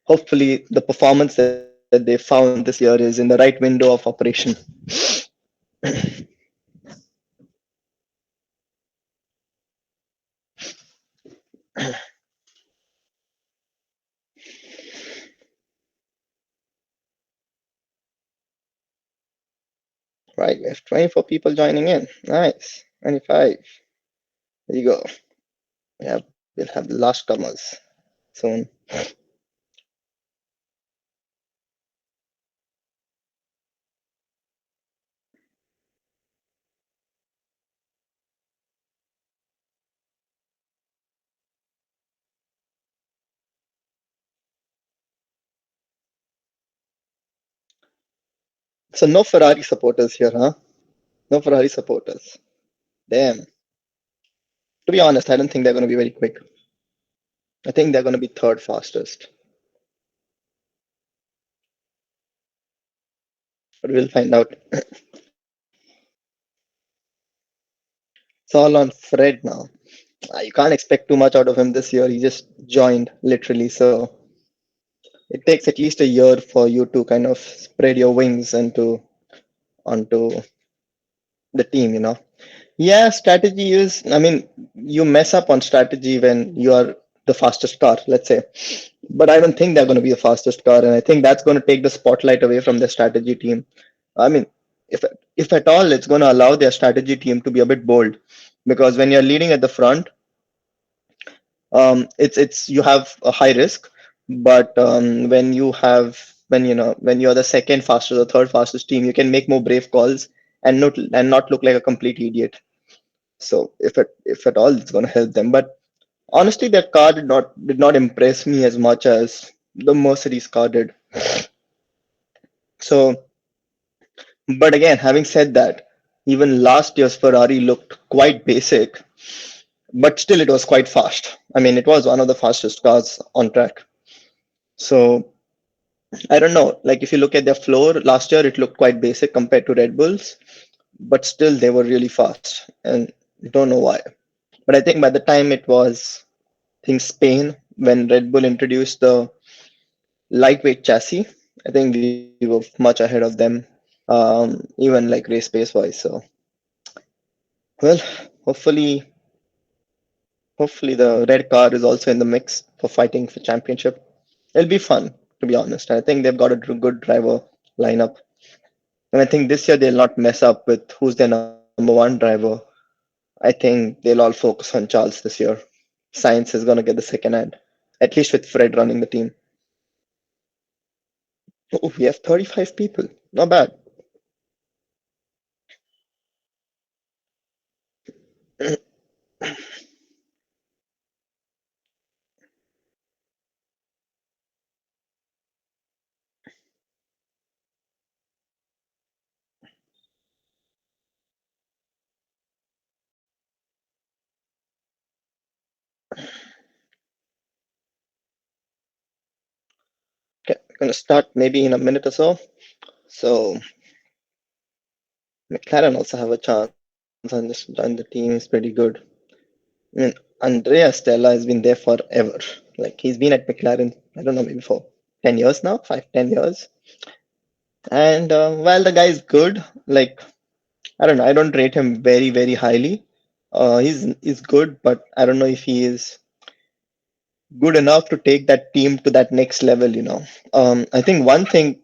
hopefully the performance that they found this year is in the right window of operation. Right, we have 24 people joining in. Nice. 25. There you go. We'll have the last comers soon. So no Ferrari supporters here, huh? No Ferrari supporters. Damn. To be honest, I don't think they're going to be very quick. I think they're going to be third fastest. But we'll find out. It's all on Fred now. You can't expect too much out of him this year. He just joined, literally. So it takes at least a year for you to kind of spread your wings onto the team. Yeah, strategy is, I mean, you mess up on strategy when you are the fastest car, let's say. But I don't think they're going to be the fastest car. And I think that's going to take the spotlight away from the strategy team. I mean, if if at all, it's going to allow their strategy team to be a bit bold. Because when you're leading at the front, it's you have a high risk. But when you're the second fastest or third fastest team, you can make more brave calls and not look like a complete idiot. So if at all, it's going to help them. But honestly, their car did not impress me as much as the Mercedes car did. So, but again, having said that, even last year's Ferrari looked quite basic, but still it was quite fast. I mean, it was one of the fastest cars on track. So I don't know. Like if you look at their floor last year, it looked quite basic compared to Red Bulls, but still they were really fast, and don't know why. But I think by the time it was, I think Spain, when Red Bull introduced the lightweight chassis, I think we were much ahead of them, even like race pace wise. So, well, hopefully, hopefully the red car is also in the mix for fighting for championship. It'll be fun, to be honest. I think they've got a good driver lineup, and I think this year they'll not mess up with who's their number one driver. I think they'll all focus on Charles this year. Science is gonna get the second hand, at least with Fred running the team. Oh, we have 35 people. Not bad. Okay, we're gonna start maybe in a minute or so. So McLaren also have a chance and just join the team is pretty good. I mean, Andrea Stella has been there forever. Like he's been at McLaren, I don't know, maybe for 10 years now, 5, 10 years. And while the guy is good, like I don't know, I don't rate him very highly. He's good, but I don't know if he is good enough to take that team to that next level. I think one thing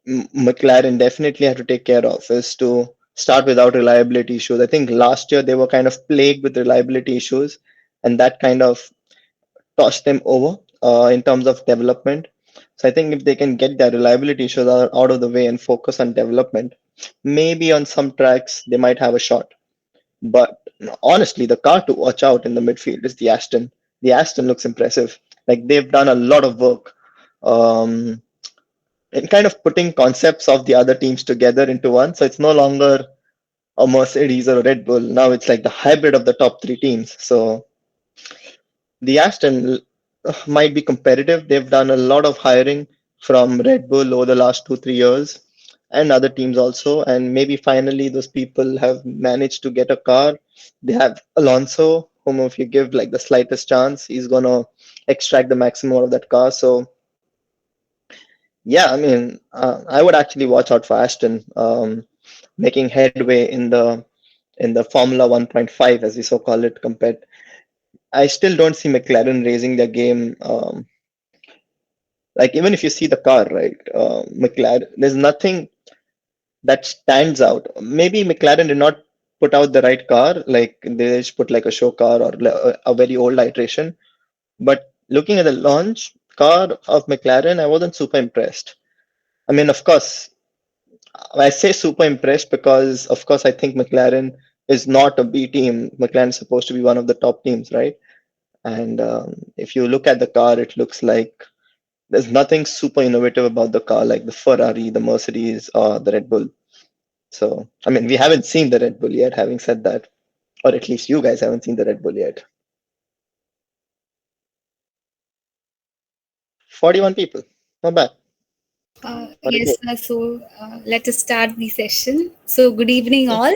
McLaren definitely have to take care of is to start without reliability issues. I think last year they were kind of plagued with reliability issues, and that kind of tossed them over in terms of development. So I think if they can get their reliability issues out of the way and focus on development, maybe on some tracks they might have a shot. But honestly, the car to watch out in the midfield is the Aston. The Aston looks impressive. Like they've done a lot of work. Um, and kind of putting concepts of the other teams together into one. So it's no longer a Mercedes or a Red Bull. Now it's like the hybrid of the top three teams. So the Aston might be competitive. They've done a lot of hiring from Red Bull over the last 2, 3 years and other teams also. And maybe finally those people have managed to get a car. They have Alonso, whom if you give like the slightest chance, he's gonna extract the maximum out of that car. So Yeah, I mean, I would actually watch out for Aston making headway in the Formula 1.5, as we so call it, compared. I still don't see McLaren raising their game. Like even if you see the car, right? McLaren, there's nothing that stands out. Maybe McLaren did not put out the right car, like they just put like a show car or a very old iteration. But looking at the launch car of McLaren, I wasn't super impressed. I mean, of course, I say super impressed because, of course, I think McLaren is not a B team. McLaren is supposed to be one of the top teams, right? And if you look at the car, it looks like there's nothing super innovative about the car, like the Ferrari, the Mercedes, or the Red Bull. So, I mean, we haven't seen the Red Bull yet, having said that, or at least you guys haven't seen the Red Bull yet. 41 people. Not bad. What a Yes, game. let us start the session. So, good evening, all.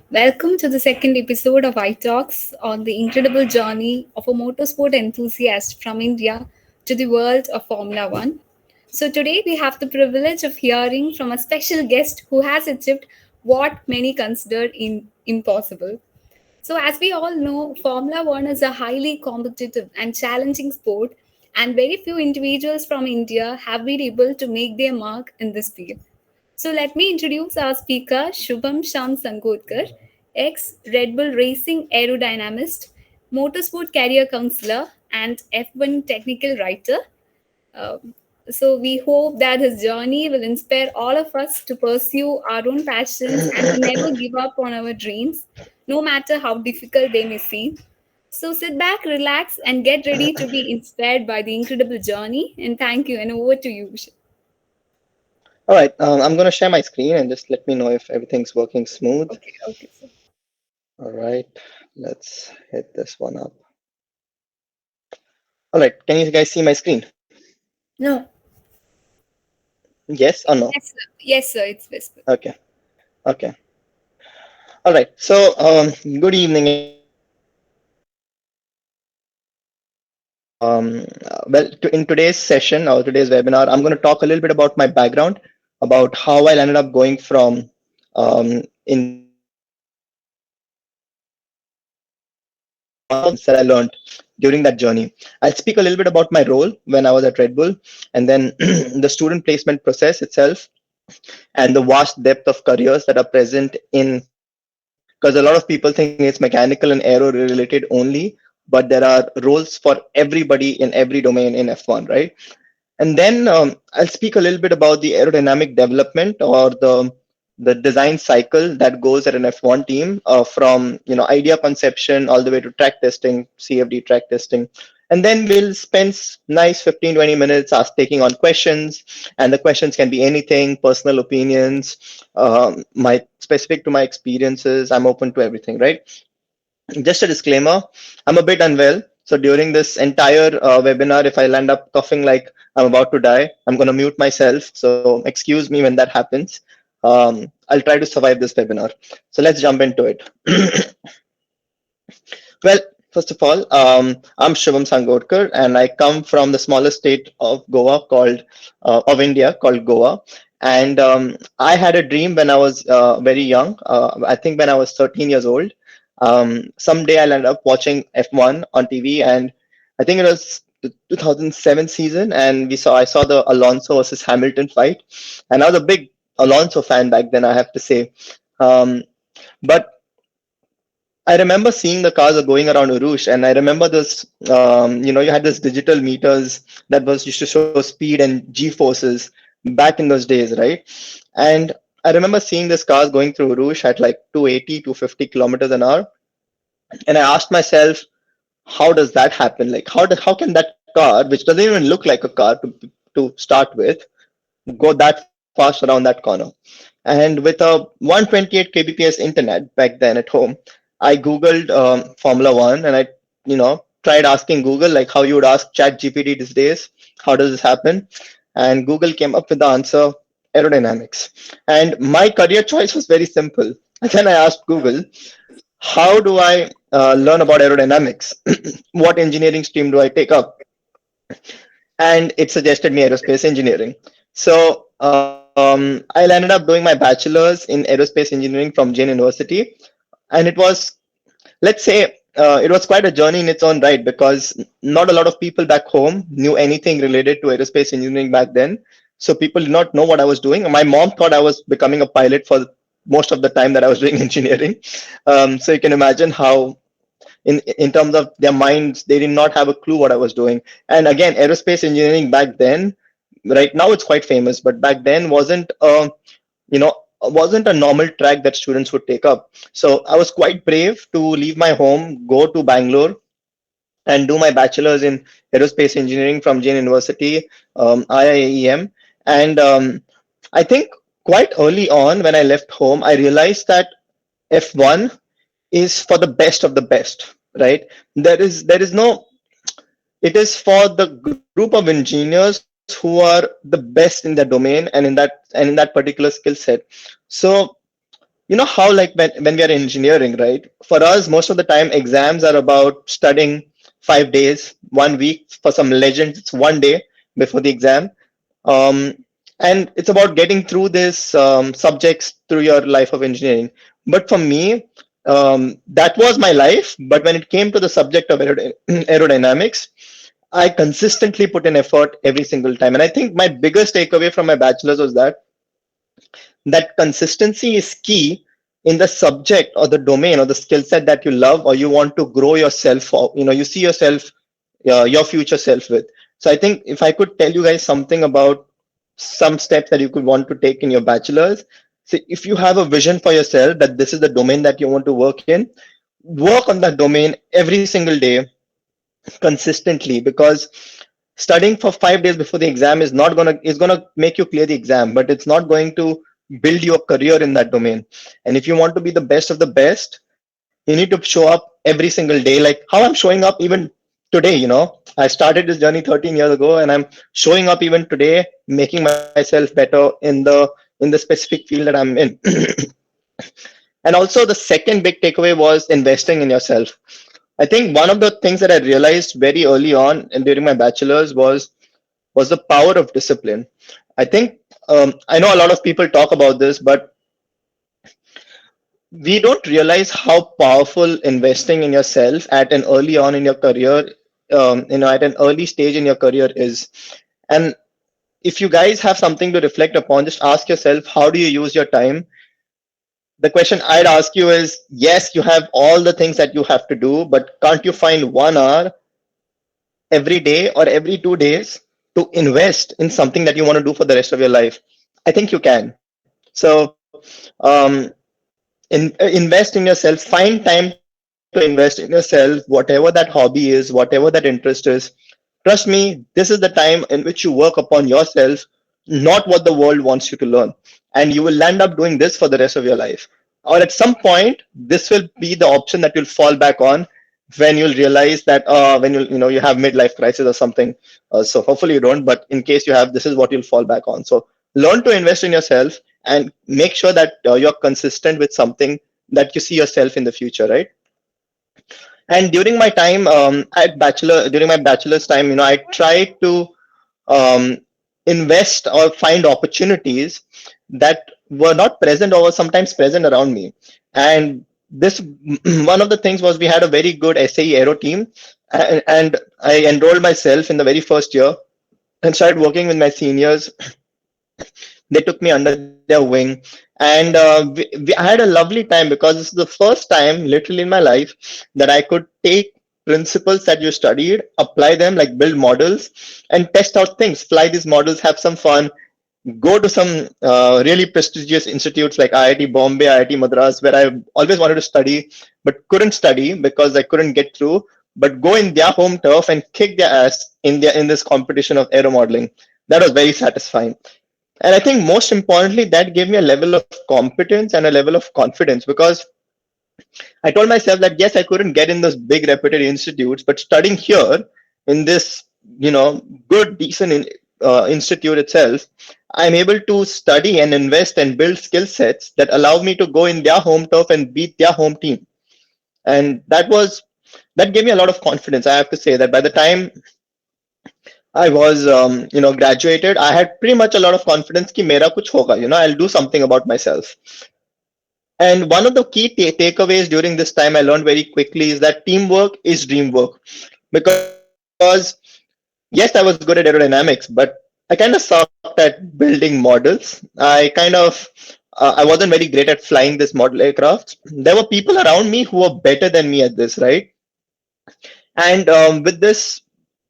Welcome to the second episode of iTalks on the incredible journey of a motorsport enthusiast from India to the world of Formula One. So, today we have the privilege of hearing from a special guest who has achieved what many consider impossible. So, as we all know, Formula One is a highly competitive and challenging sport, and very few individuals from India have been able to make their mark in this field. So, let me introduce our speaker, 𝗦𝗵𝗂𝗵𝗵𝗺, ex Red Bull Racing aerodynamist, motorsport career counselor, and F1 technical writer. Um, so we hope that his journey will inspire all of us to pursue our own passions and to never give up on our dreams, no matter how difficult they may seem. So sit back, relax, and get ready to be inspired by the incredible journey. And thank you, and over to you, Vishal. All right, I'm going to share my screen and just let me know if everything's working smooth. Okay, okay, sir. All right, let's hit this one up. All right, can you guys see my screen? No. Yes or no? Yes, sir. Yes, sir. It's visible. Okay, okay. All right, so good evening, everyone. In today's session or today's webinar, I'm going to talk a little bit about my background, about how I ended up going from India to Formula One, and some of the lessons that I learned during that journey. I'll speak a little bit about my role when I was at Red Bull, and then the student placement process itself, and the vast depth of careers that are present in F1. Because a lot of people think it's mechanical and aero related only, but there are roles for everybody in every domain in F1, right? And then I'll speak a little bit about the aerodynamic development or the design cycle that goes at an F1 team from idea conception all the way to track testing, CFD track testing. And then we'll spend nice 15-20 minutes taking on questions, and the questions can be anything, personal opinions, my specific to my experiences. I'm open to everything, right? Just a disclaimer, I'm a bit unwell. So during this entire webinar, if I land up coughing like I'm about to die, I'm going to mute myself. So excuse me when that happens. I'll try to survive this webinar. So let's jump into it. Well, first of all, I'm 𝗦𝗵𝗂𝗵𝗺, and I come from the smallest state of Goa of India called Goa. And I had a dream when I was very young. I think when I was 13 years old. Someday I'll end up watching F1 on TV, and I think it was the 2007 season, and I saw the Alonso versus Hamilton fight, and I was a big Alonso fan back then, I have to say. But I remember seeing the cars are going around Urush, and I remember this. You had this digital meters that was used to show speed and G forces back in those days, right? And I remember seeing this cars going through Urush at like 280, 250 kilometers an hour, and I asked myself, how does that happen? Like, how can that car, which doesn't even look like a car to start with, go that fast around that corner? And with a 128 kbps internet back then at home, I googled Formula One, and I tried asking Google like how you would ask Chat GPT these days, how does this happen? And Google came up with the answer, aerodynamics. And my career choice was very simple. And then I asked Google, how do I learn about aerodynamics? What engineering stream do I take up? And it suggested me aerospace engineering. So I ended up doing my bachelor's in aerospace engineering from Jain University, and it was, let's say, it was quite a journey in its own right, because not a lot of people back home knew anything related to aerospace engineering back then. So people did not know what I was doing. My mom thought I was becoming a pilot for most of the time that I was doing engineering. So you can imagine how, in terms of their minds, they did not have a clue what I was doing. And again, aerospace engineering back then, right now it's quite famous, but back then you know wasn't a normal track that students would take up. So I was quite brave to leave my home, go to Bangalore, and do my bachelor's in aerospace engineering from Jain University, IIEM. And I think quite early on when I left home, I realized that F1 is for the best of the best, right? There is no, it is for the group of engineers who are the best in their domain and in that particular skill set. So how, like, when we are in engineering, right, for us most of the time exams are about studying 5 days, 1 week. For some legends it's one day before the exam. um, and it's about getting through this subjects through your life of engineering. But for me, that was my life. But when it came to the subject of aerodynamics, I consistently put in effort every single time. And I think my biggest takeaway from my bachelor's was that consistency is key in the subject or the domain or the skill set that you love or you want to grow yourself for, you see yourself, your future self with. So I think if I could tell you guys something about some steps that you could want to take in your bachelor's, so if you have a vision for yourself that this is the domain that you want to work in, work on that domain every single day consistently, because studying for 5 days before the exam is gonna make you clear the exam, but it's not going to build your career in that domain. And if you want to be the best of the best, you need to show up every single day, like how I'm showing up even today. I started this journey 13 years ago, and I'm showing up even today, making myself better in the specific field that I'm in. And also, the second big takeaway was investing in yourself. I think one of the things that I realized very early on and during my bachelor's was the power of discipline. I think, I know a lot of people talk about this, but we don't realize how powerful investing in yourself at an early on in your career, at an early stage in your career is. And if you guys have something to reflect upon, just ask yourself, how do you use your time? The question I'd ask you is, yes, you have all the things that you have to do, but can't you find 1 hour every day or every 2 days to invest in something that you want to do for the rest of your life? I think you can. So, um, invest in yourself. Find time to invest in yourself, whatever that hobby is, whatever that interest is. Trust me, this is the time in which you work upon yourself, not what the world wants you to learn. And you will end up doing this for the rest of your life. Or at some point, this will be the option that you'll fall back on when you'll realize that, when you have midlife crisis or something. So hopefully you don't, but in case you have, this is what you'll fall back on. So learn to invest in yourself and make sure that you're consistent with something that you see yourself in the future, right? And during my time, during my bachelor's time, I tried to um, invest or find opportunities that were not present or were sometimes present around me. And this one of the things was, we had a very good SAE Aero team, and I enrolled myself in the very first year and started working with my seniors. They took me under their wing, and I had a lovely time, because this is the first time literally in my life that I could take principles that you studied, apply them, like build models and test out things, fly these models, have some fun, go to some really prestigious institutes like IIT Bombay, IIT Madras, where I always wanted to study but couldn't study because I couldn't get through. But go in their home turf and kick their ass in this competition of aero modeling. That was very satisfying. And I think most importantly, that gave me a level of competence and a level of confidence, because I told myself that yes, I couldn't get in those big reputed institutes, but studying here in this, good, decent institute itself, I'm able to study and invest and build skill sets that allow me to go in their home turf and beat their home team. And that gave me a lot of confidence. I have to say that by the time I was, graduated. I had pretty much a lot of confidence कि मेरा कुछ होगा, I'll do something about myself. And one of the key takeaways during this time I learned very quickly is that teamwork is dream work. Because yes, I was good at aerodynamics, but I kind of sucked at building models. I wasn't very great at flying this model aircraft. There were people around me who were better than me at this, right? And with this,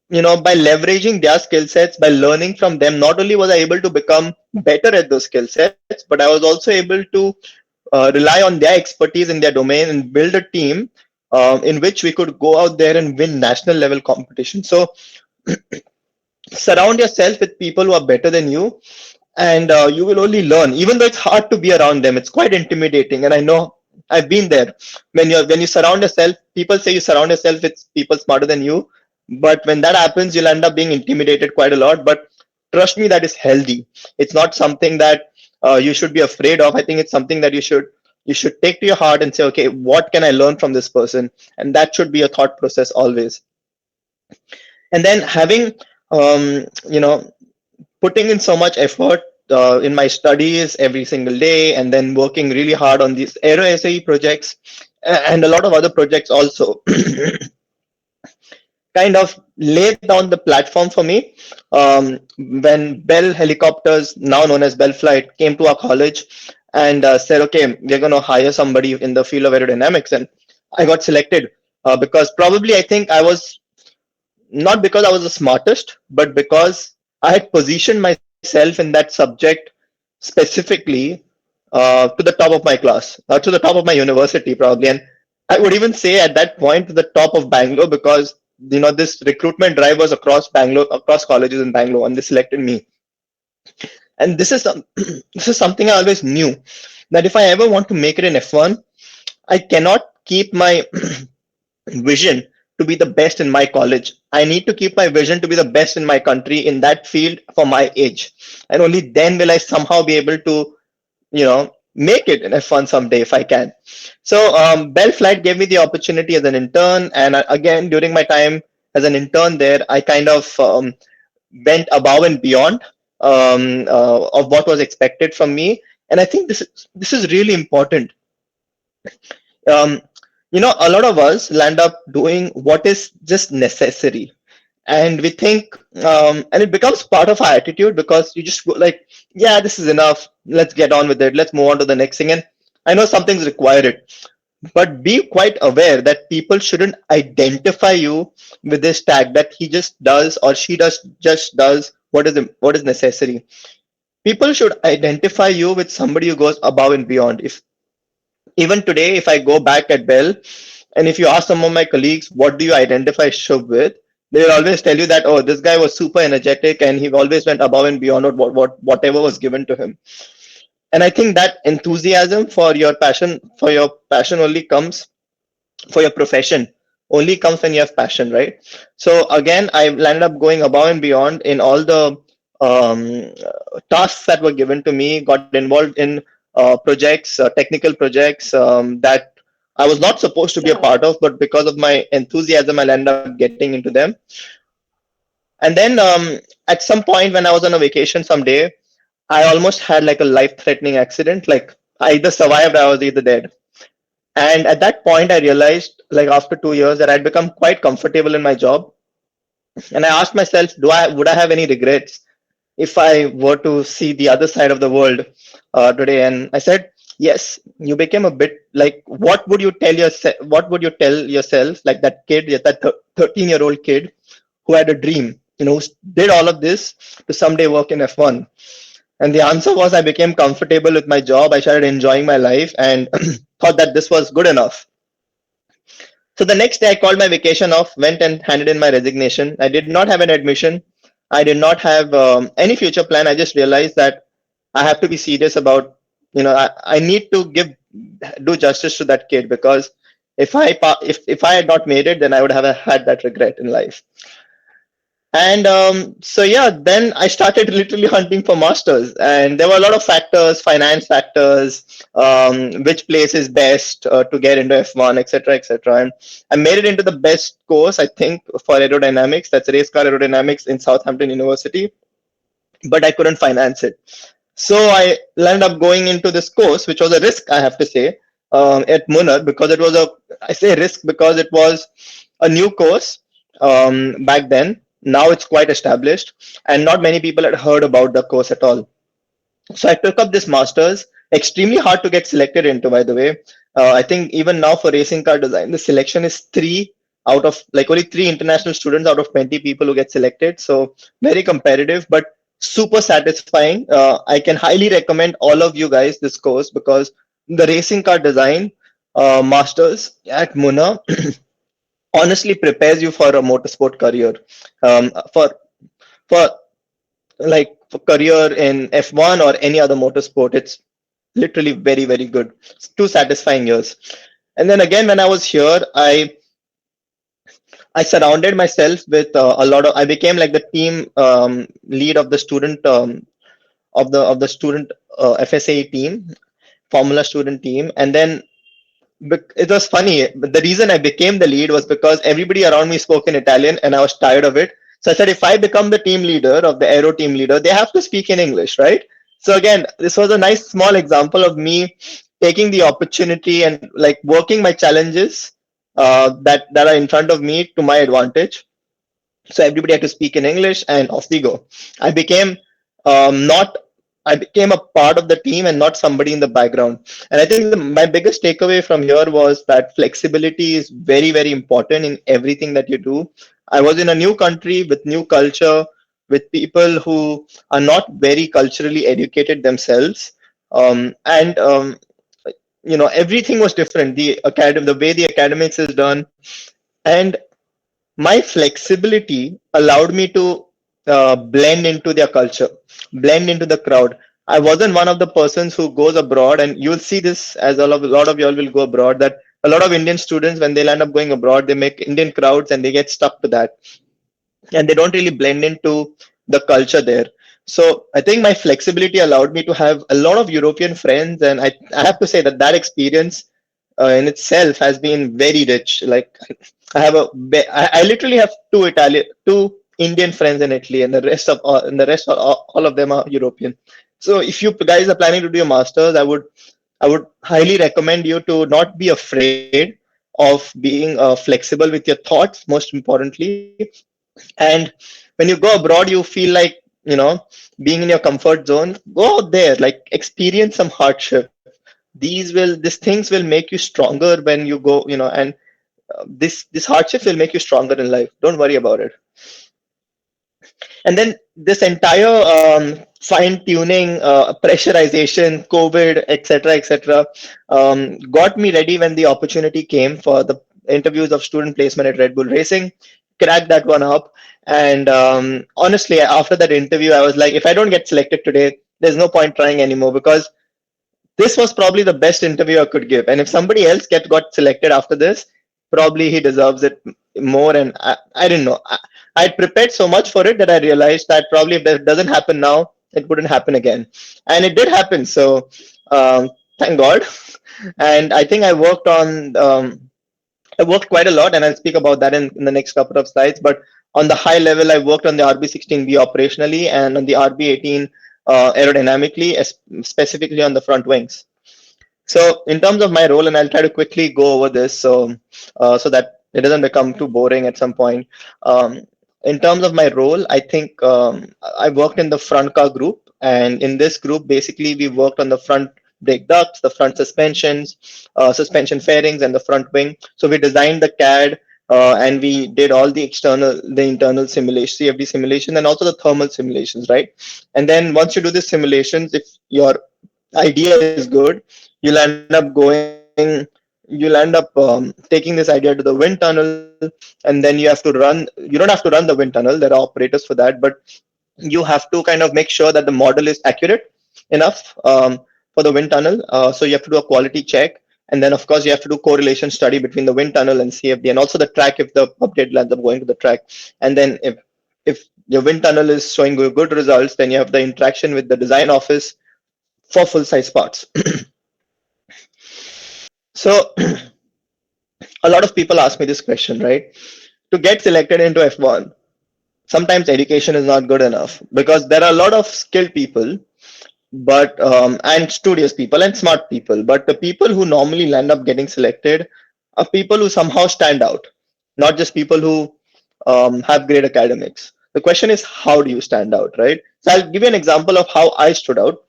by leveraging their skill sets, by learning from them, not only was I able to become better at those skill sets, but I was also able to rely on their expertise in their domain and build a team in which we could go out there and win national level competition. So surround yourself with people who are better than you, and you will only learn. Even though it's hard to be around them, it's quite intimidating, and I know I've been there. When you surround yourself, people say you surround yourself with people smarter than you, but when that happens, you'll end up being intimidated quite a lot. But trust me, that is healthy. It's not something that you should be afraid of. I think it's something that you should take to your heart and say, okay, what can I learn from this person? And that should be your thought process always. And then having you know putting in so much effort in my studies every single day, and then working really hard on these aero SAE projects and a lot of other projects also kind of laid down the platform for me. When Bell Helicopters, now known as Bell Flight, came to our college and said, okay, we're going to hire somebody in the field of aerodynamics. And I got selected because probably I think I was not because I was the smartest, but because I had positioned myself in that subject specifically to the top of my class, to the top of my university, probably. And I would even say at that point to the top of Bangalore because this recruitment drive was across Bangalore, across colleges in Bangalore, and they selected me. And this is something I always knew that if I ever want to make it in F1, I cannot keep my vision to be the best in my college. I need to keep my vision to be the best in my country in that field for my age. And only then will I somehow be able to, make it in F1 someday if I can. So Bell Flight gave me the opportunity as an intern. And again, during my time as an intern there, I kind of went above and beyond of what was expected from me. And I think this is really important. um, a lot of us land up doing what is just necessary, and we think, and it becomes part of our attitude because you just go like, yeah, this is enough, let's get on with it, let's move on to the next thing. And I know some things require it, but be quite aware that people shouldn't identify you with this tag that he just does or she just does what is necessary. People should identify you with somebody who goes above and beyond. If even today, if I go back at Bell, and if you ask some of my colleagues, what do you identify Shubh with? They will always tell you that, oh, this guy was super energetic and he always went above and beyond whatever was given to him. And I think that enthusiasm for your passion only comes for your profession, only comes when you have passion, right? So again, I landed up going above and beyond in all the tasks that were given to me, got involved in projects, technical projects that I was not supposed to be a part of, but because of my enthusiasm, I'll end up getting into them. And then at some point when I was on a vacation someday, I almost had like a life-threatening accident. Like I either survived, or I was either dead. And at that point, I realized, like after 2 years, that I'd become quite comfortable in my job. And I asked myself, would I have any regrets if I were to see the other side of the world today? And I said, yes. You became a bit like, what would you tell yourself? What would you tell yourself, like that kid, that 13-year-old kid who had a dream, who did all of this to someday work in F1? And the answer was, I became comfortable with my job. I started enjoying my life and thought that this was good enough. So the next day I called my vacation off, went and handed in my resignation. I did not have an admission. I did not have any future plan. I just realized that I have to be serious about, I need to do justice to that kid, because if I had not made it, then I would have had that regret in life. And so yeah, then I started literally hunting for masters, and there were a lot of factors, finance factors, which place is best to get into F1, etc., etc. And I made it into the best course, I think, for aerodynamics. That's race car aerodynamics in Southampton University, but I couldn't finance it. So I landed up going into this course, which was a risk, I have to say, at Munnar, because it was a, I say risk because it was a new course back then. Now it's quite established, and not many people had heard about the course at all. So I took up this master's, extremely hard to get selected into, by the way. I think even now for racing car design, the selection is three out of like only three international students out of 20 people who get selected. So very competitive, but super satisfying. I can highly recommend all of you guys this course because the racing car design masters at Muna honestly prepares you for a motorsport career. For for like for career in F1 or any other motorsport, it's literally very, very good. It's 2 satisfying years. And then again, when I was here, I surrounded myself with a lot of. I became like the team lead of the student of the student FSA team, Formula student team, and then it was funny. But the reason I became the lead was because everybody around me spoke in Italian, and I was tired of it. So I said, if I become the team leader of the aero team leader, they have to speak in English, right? So again, this was a nice small example of me taking the opportunity and like working my challenges that are in front of me to my advantage. So everybody had to speak in English, and off we go. I became not I became a part of the team and not somebody in the background. And I think my biggest takeaway from here was that flexibility is very, very important in everything that you do. I was in a new country with new culture, with people who are not very culturally educated themselves, and everything was different. The way the academics is done, and my flexibility allowed me to blend into their culture, blend into the crowd. I wasn't one of the persons who goes abroad, and you'll see this as a lot of y'all will go abroad. That a lot of Indian students, when they land up going abroad, they make Indian crowds and they get stuck to that, and they don't really blend into the culture there. So I think my flexibility allowed me to have a lot of European friends, and I have to say that that experience in itself has been very rich. Like I literally have two Indian friends in Italy, and the rest are all of them are European. So if you guys are planning to do your masters, I would highly recommend you to not be afraid of being flexible with your thoughts. Most importantly, and when you go abroad, you feel like being in your comfort zone. Go out there, like experience some hardship. These things will make you stronger when you go, and this hardship will make you stronger in life. Don't worry about it. And then this entire fine tuning, pressurization, COVID, etc., got me ready when the opportunity came for the interviews of student placement at Red Bull Racing. Cracked that one up, and honestly, after that interview, I was like, if I don't get selected today, there's no point trying anymore, because this was probably the best interview I could give. And if somebody else got selected after this, probably he deserves it more. And I didn't know. I prepared so much for it that I realized that probably if that doesn't happen now, it wouldn't happen again. And it did happen. So thank God. And I think I worked quite a lot, and I'll speak about that in the next couple of slides. But on the high level, I worked on the RB16B operationally and on the RB18 aerodynamically, specifically on the front wings. So in terms of my role, and I'll try to quickly go over this so that it doesn't become too boring at some point. In terms of my role, I think I worked in the front car group, and in this group, basically we worked on the front brake ducts, the front suspension fairings, and the front wing. So we designed the CAD, and we did all the internal simulation, CFD simulation, and also the thermal simulations, right? And then once you do the simulations, if your idea is good, you'll end up taking this idea to the wind tunnel, and then you don't have to run the wind tunnel. There are operators for that, but you have to kind of make sure that the model is accurate enough for the wind tunnel. So you have to do a quality check, and then of course you have to do correlation study between the wind tunnel and CFD, and also the track if the update lands up going to the track. And then if your wind tunnel is showing good results, then you have the interaction with the design office for full size parts. So a lot of people ask me this question, right? To get selected into F1, sometimes education is not good enough because there are a lot of skilled people, but and studious people and smart people, but the people who normally land up getting selected are people who somehow stand out, not just people who have great academics. The question is, how do you stand out, right? So I'll give you an example of how I stood out.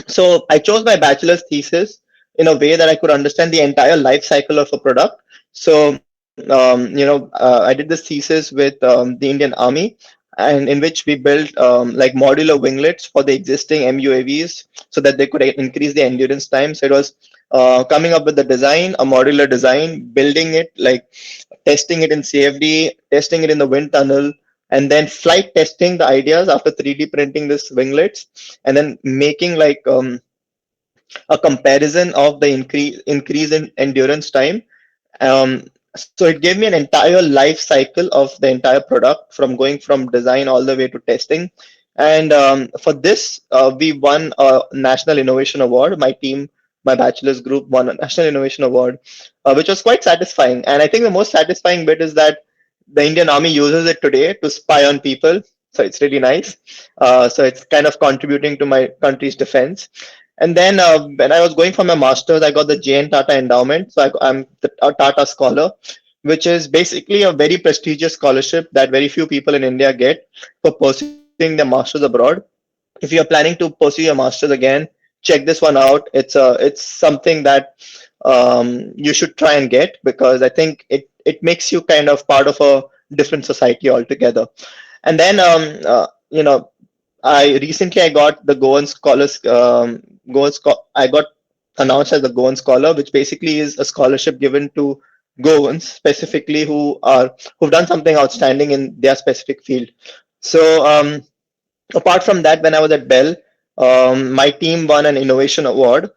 So I chose my bachelor's thesis in a way that I could understand the entire life cycle of a product. So I did this thesis with the Indian Army, and in which we built like modular winglets for the existing MUAVs so that they could increase the endurance time. So it was coming up with the design, a modular design, building it, like testing it in CFD, testing it in the wind tunnel, and then flight testing the ideas after 3D printing this winglets, and then making like a comparison of the increase in endurance time. So it gave me an entire life cycle of the entire product from going from design all the way to testing. And for this, we won a National Innovation Award. My team, my bachelor's group won a National Innovation Award, which was quite satisfying. And I think the most satisfying bit is that the Indian Army uses it today to spy on people. So it's really nice. So it's kind of contributing to my country's defense. And then when I was going for my master's, I got the JN Tata Endowment. So I'm a Tata Scholar, which is basically a very prestigious scholarship that very few people in India get for pursuing their masters abroad. If you're planning to pursue your masters again, check this one out. It's something that you should try and get, because I think it makes you kind of part of a different society altogether. And then I got the Goan Scholars. I got announced as the Goan Scholar, which basically is a scholarship given to Goans specifically who've done something outstanding in their specific field. So apart from that, when I was at Bell, my team won an innovation award.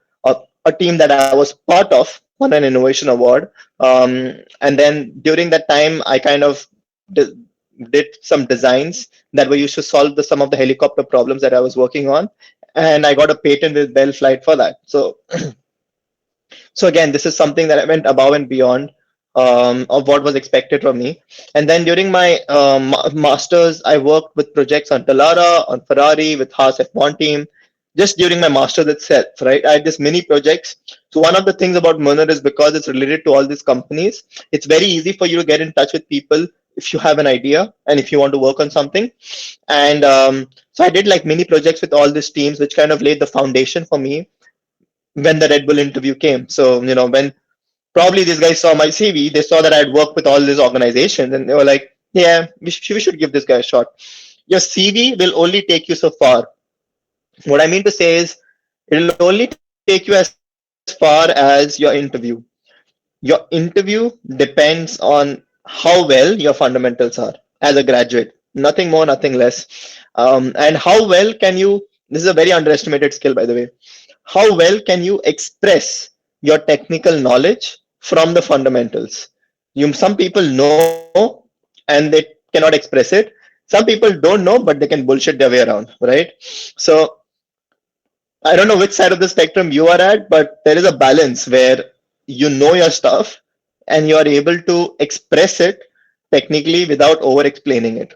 A team that I was part of won an innovation award. And then during that time, I kind of did some designs that were used to solve some of the helicopter problems that I was working on, and I got a patent with Bell Flight for that. So again, this is something that I went above and beyond of what was expected from me. And then during my masters, I worked with projects on Dallara, on Ferrari, with Haas F1 team. Just during my masters itself, right? I had this mini projects. So one of the things about Murner is because it's related to all these companies, it's very easy for you to get in touch with people if you have an idea and if you want to work on something. And so I did like mini projects with all these teams, which kind of laid the foundation for me when the Red Bull interview came. So, when probably these guys saw my CV, they saw that I had worked with all these organizations, and they were like, yeah, we should give this guy a shot. Your CV will only take you so far. What I mean to say is, it will only take you as far as your interview. Your interview depends on how well your fundamentals are as a graduate. Nothing more, nothing less. And how well can you, this is a very underestimated skill, by the way, how well can you express your technical knowledge from the fundamentals? Some people know and they cannot express it. Some people don't know, but they can bullshit their way around, right? So I don't know which side of the spectrum you are at, but there is a balance where you know your stuff and you are able to express it technically without over explaining it.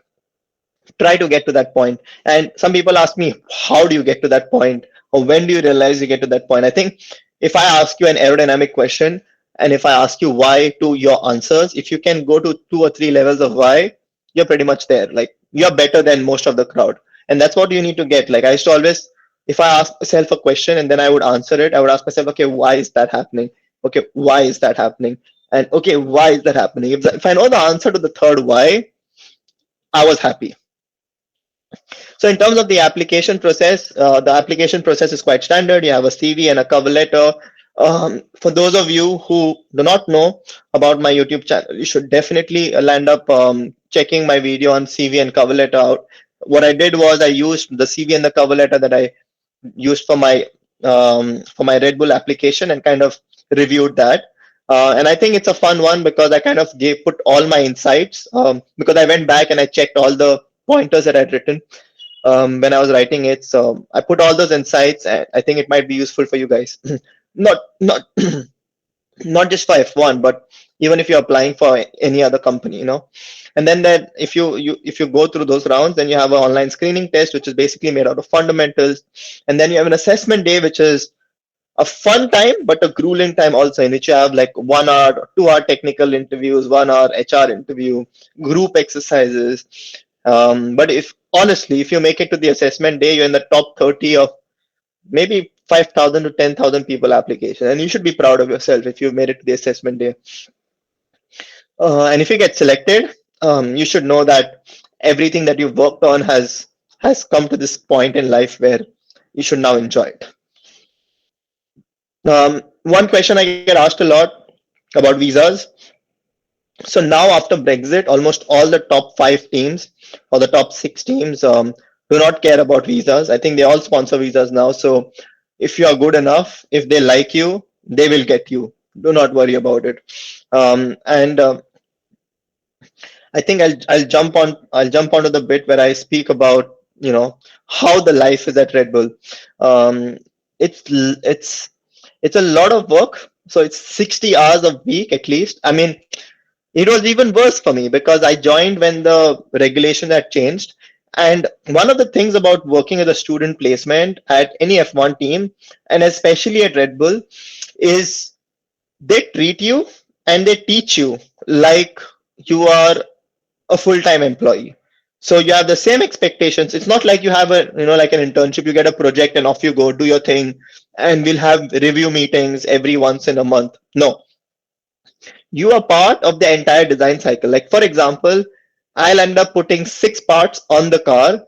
Try to get to that point. And some people ask me, how do you get to that point? Or when do you realize you get to that point? I think if I ask you an aerodynamic question and if I ask you why to your answers, if you can go to 2 or 3 levels of why, you're pretty much there. Like you're better than most of the crowd. And that's what you need to get. Like I used to always, if I ask myself a question and then I would answer it, I would ask myself, okay, why is that happening? Okay, why is that happening? And okay, why is that happening? If I know the answer to the third why, I was happy. So in terms of the application process is quite standard. You have a CV and a cover letter. For those of you who do not know about my YouTube channel, you should definitely land up checking my video on CV and cover letter out. What I did was I used the CV and the cover letter that I used for my Red Bull application and kind of reviewed that. And I think it's a fun one because I kind of put all my insights because I went back and I checked all the pointers that I'd written when I was writing it. So I put all those insights, and I think it might be useful for you guys. Not not just for F1, but even if you're applying for any other company, And then that if you go through those rounds, then you have an online screening test, which is basically made out of fundamentals, and then you have an assessment day, which is a fun time but a grueling time also, in which you have like 1 hour, 2 hour technical interviews, 1 hour HR interview, group exercises. But if honestly, if you make it to the assessment day, you're in the top 30 of maybe 5,000 to 10,000 people application, and you should be proud of yourself if you made it to the assessment day. And if you get selected, you should know that everything that you've worked on has come to this point in life where you should now enjoy it. One question I get asked a lot about visas. So now after Brexit, almost all the top 5 teams or the top 6 teams do not care about visas. I think they all sponsor visas now. So if you are good enough, if they like you, they will get you. Do not worry about it. And I think I'll jump onto the bit where I speak about how the life is at Red Bull. Um, it's a lot of work. So it's 60 hours a week at least. I mean, it was even worse for me because I joined when the regulation had changed. And one of the things about working as a student placement at any F1 team, and especially at Red Bull, is they treat you and they teach you like you are a full-time employee. So you have the same expectations. It's not like you have like an internship, you get a project and off you go, do your thing, and we'll have review meetings every once in a month. No, you are part of the entire design cycle. Like for example, I'll end up putting 6 parts on the car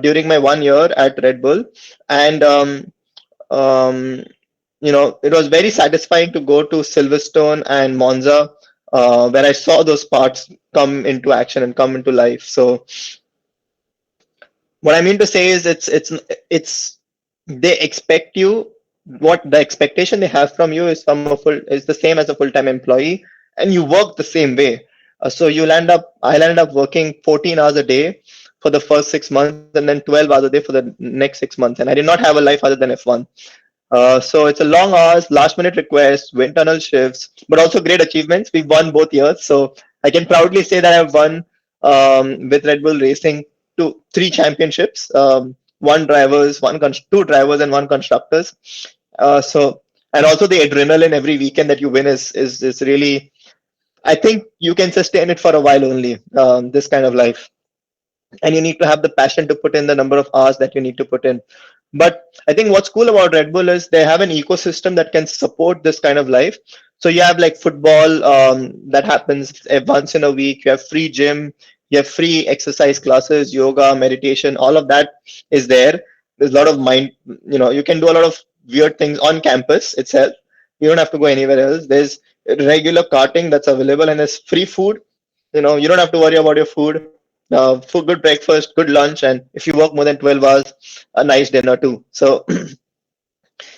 during my 1 year at Red Bull, and um, it was very satisfying to go to Silverstone and Monza, where I saw those parts come into action and come into life. So what I mean to say is, it's they expect you. What the expectation they have from you is the same as a full-time employee, and you work the same way. So I'll end up working 14 hours a day for the first 6 months, and then 12 hours a day for the next 6 months. And I did not have a life other than F1. So it's a long hours, last minute requests, wind tunnel shifts, but also great achievements. We've won both years. So I can proudly say that I've won with Red Bull Racing 3 championships, two drivers and one constructors. And also the adrenaline every weekend that you win is really, I think you can sustain it for a while only, this kind of life. And you need to have the passion to put in the number of hours that you need to put in. But I think what's cool about Red Bull is they have an ecosystem that can support this kind of life. So you have like football that happens once in a week. You have free gym. You have free exercise classes, yoga, meditation. All of that is there. There's a lot of you can do a lot of weird things on campus itself. You don't have to go anywhere else. There's regular karting that's available, and there's free food. You don't have to worry about your food. For good breakfast, good lunch, and if you work more than 12 hours, a nice dinner too. So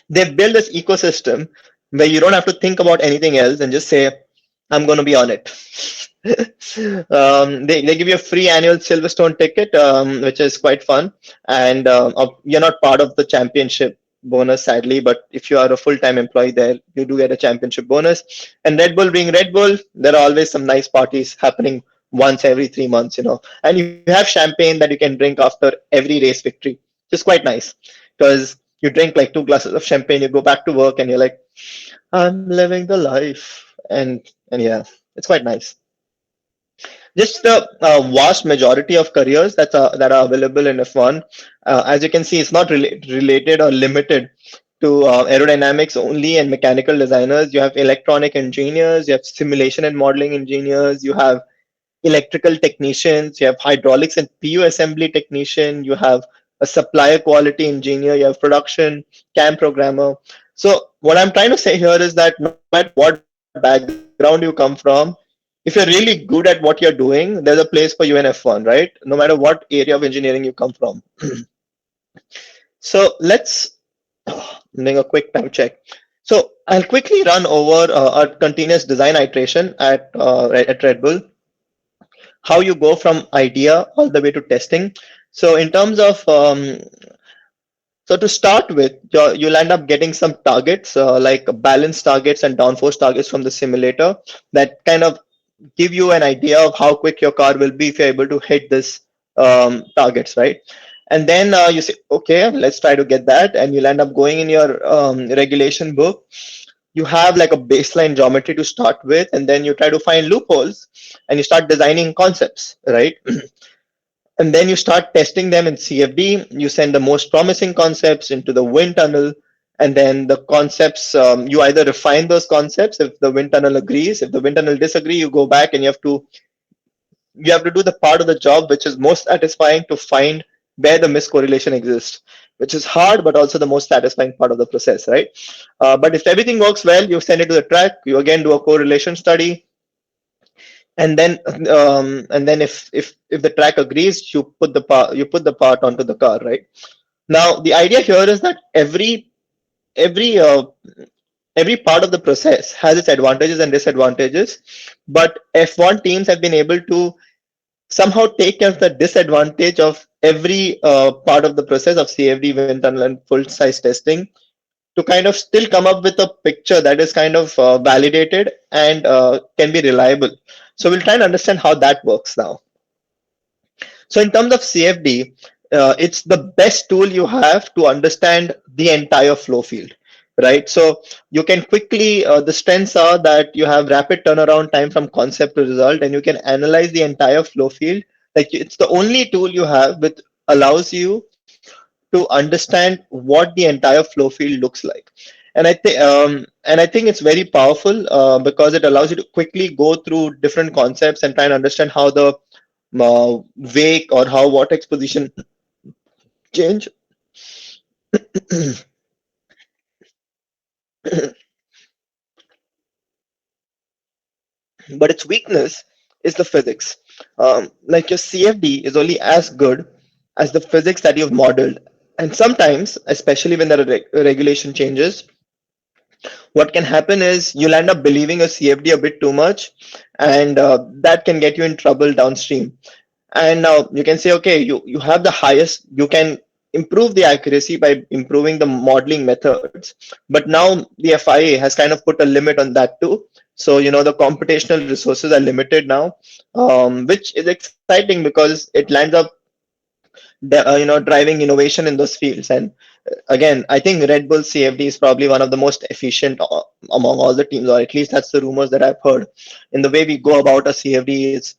they build this ecosystem where you don't have to think about anything else and just say, I'm going to be on it. They give you a free annual Silverstone ticket, which is quite fun. And you're not part of the championship bonus, sadly, but if you are a full-time employee there, you do get a championship bonus. And Red Bull being Red Bull, there are always some nice parties happening once every 3 months, and you have champagne that you can drink after every race victory. It's quite nice because you drink like 2 glasses of champagne, you go back to work, and you're like, I'm living the life, and yeah, it's quite nice. Just the vast majority of careers that are available in F1, as you can see, it's not related or limited to aerodynamics only and mechanical designers. You have electronic engineers, you have simulation and modeling engineers, you have electrical technicians, you have hydraulics and PU assembly technician, you have a supplier quality engineer, you have production, CAM programmer. So what I'm trying to say here is that no matter what background you come from, if you're really good at what you're doing, there's a place for you in F1, right? No matter what area of engineering you come from. So let's make a quick time check. So I'll quickly run over our continuous design iteration at Red Bull. how you go from idea all the way to testing. So in terms of so to start with, you'll end up getting some targets, like balance targets and downforce targets from the simulator that kind of give you an idea of how quick your car will be if you're able to hit this targets, right? And then you say, okay, let's try to get that, and you'll end up going in your regulation book. You have like a baseline geometry to start with, and then you try to find loopholes, and you start designing concepts, right? And then you start testing them in CFD. You send the most promising concepts into the wind tunnel, and then the concepts, you either refine those concepts if the wind tunnel agrees. If the wind tunnel disagree, you go back and you have to do the part of the job which is most satisfying to find where the miscorrelation exists, which is hard but also the most satisfying part of the process, right? But if everything works well, you send it to the track. You again do a correlation study, and then if the track agrees, you put the part onto the car, right? Now the idea here is that every part of the process has its advantages and disadvantages, but F1 teams have been able to somehow take care of the disadvantage of every part of the process of CFD, wind tunnel, and full size testing to kind of still come up with a picture that is kind of validated and can be reliable. So we'll try and understand how that works now. So in terms of CFD, it's the best tool you have to understand the entire flow field, right? So you can quickly, the strengths are that you have rapid turnaround time from concept to result, and you can analyze the entire flow field. Like it's the only tool you have which allows you to understand what the entire flow field looks like. And I think it's very powerful because it allows you to quickly go through different concepts and try and understand how the wake or how vortex position change. But its weakness is the physics. Like your CFD is only as good as the physics that you've modeled. And sometimes, especially when there are regulation changes, what can happen is you'll end up believing a CFD a bit too much, and that can get you in trouble downstream. And now you can say, okay, you have the highest, you can improve the accuracy by improving the modeling methods, but now the FIA has kind of put a limit on that too. So the computational resources are limited now, which is exciting because it lands up driving innovation in those fields. And again, I think Red Bull CFD is probably one of the most efficient among all the teams, or at least that's the rumors that I've heard. In the way we go about a CFD,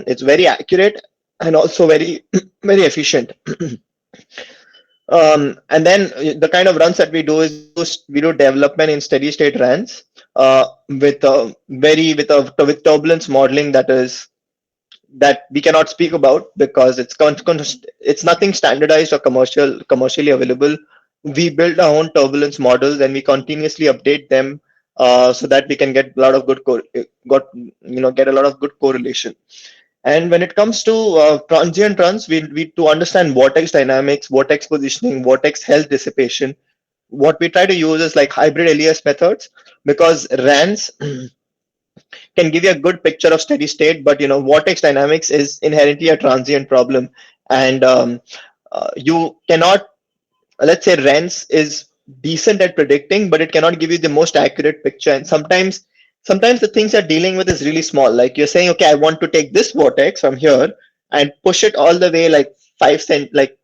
it's very accurate and also very very efficient. And then the kind of runs that we do is we do development in steady state runs with turbulence modeling that we cannot speak about because it's nothing standardized or commercially available. We build our own turbulence models and we continuously update them so that we can get a lot of get a lot of good correlation. And when it comes to transient runs, we to understand vortex dynamics, vortex positioning, vortex health dissipation. What we try to use is like hybrid LES methods because RANs can give you a good picture of steady state, but vortex dynamics is inherently a transient problem, and you cannot, let's say RANs is decent at predicting, but it cannot give you the most accurate picture. And sometimes the things you're dealing with is really small. Like you're saying, okay, I want to take this vortex from here and push it all the way like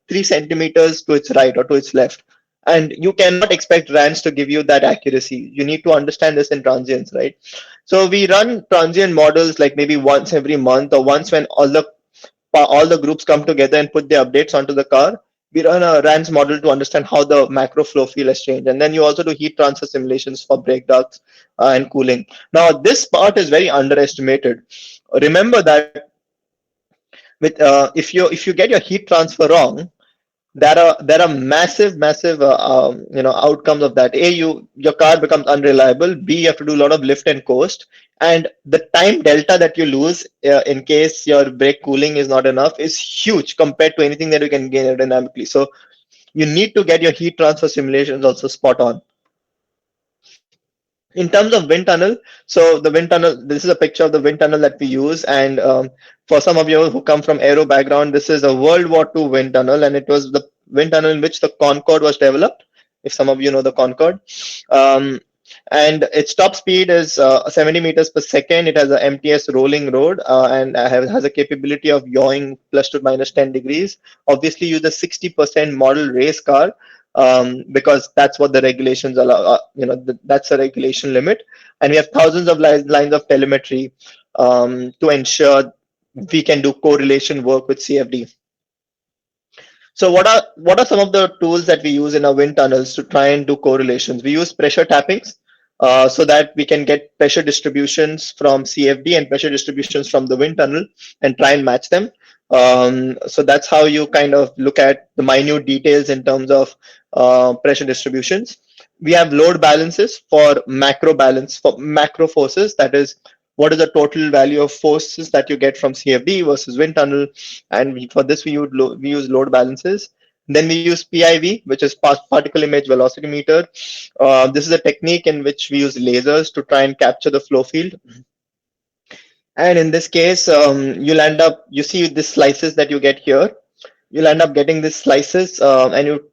3 centimeters to its right or to its left. And you cannot expect RANs to give you that accuracy. You need to understand this in transients, right? So we run transient models like maybe once every month or once when all the groups come together and put their updates onto the car. We run a RANs model to understand how the macro flow field has changed. And then you also do heat transfer simulations for brake ducts and cooling. Now, this part is very underestimated. Remember that if you get your heat transfer wrong, there are massive outcomes of that. Your car becomes unreliable. B, you have to do a lot of lift and coast, and the time delta that you lose in case your brake cooling is not enough is huge compared to anything that you can gain aerodynamically. So you need to get your heat transfer simulations also spot on. In terms of wind tunnel, so the wind tunnel, this is a picture of the wind tunnel that we use. And for some of you who come from aero background, this is a World War II wind tunnel, and it was the wind tunnel in which the Concorde was developed. If some of you know the Concorde, um, and its top speed is 70 meters per second. It has a MTS rolling road, and has a capability of yawing plus to minus 10 degrees. Obviously, use a 60% model race car, because that's what the regulations allow. That's a regulation limit, and we have thousands of lines of telemetry to ensure we can do correlation work with CFD. So what are some of the tools that we use in our wind tunnels to try and do correlations? We use pressure tappings, so that we can get pressure distributions from CFD and pressure distributions from the wind tunnel and try and match them. So that's how you kind of look at the minute details in terms of pressure distributions. We have load balances for macro balance for macro forces. That is, what is the total value of forces that you get from CFD versus wind tunnel, and for this we use load balances. Then we use PIV, which is particle image velocity meter. This is a technique in which we use lasers to try and capture the flow field. And in this case, you see the slices that you get here. You'll end up getting these slices, and you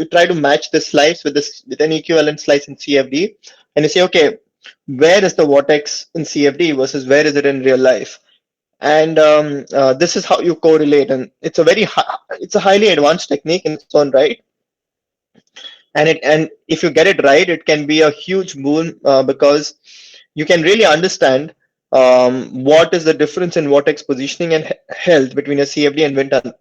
try to match the slice with an equivalent slice in CFD, and you say, okay, where is the vortex in CFD versus where is it in real life? And this is how you correlate, and it's a highly advanced technique in its own right. And if you get it right, it can be a huge boon, because you can really understand what is the difference in vortex positioning and health between a CFD and wind tunnel,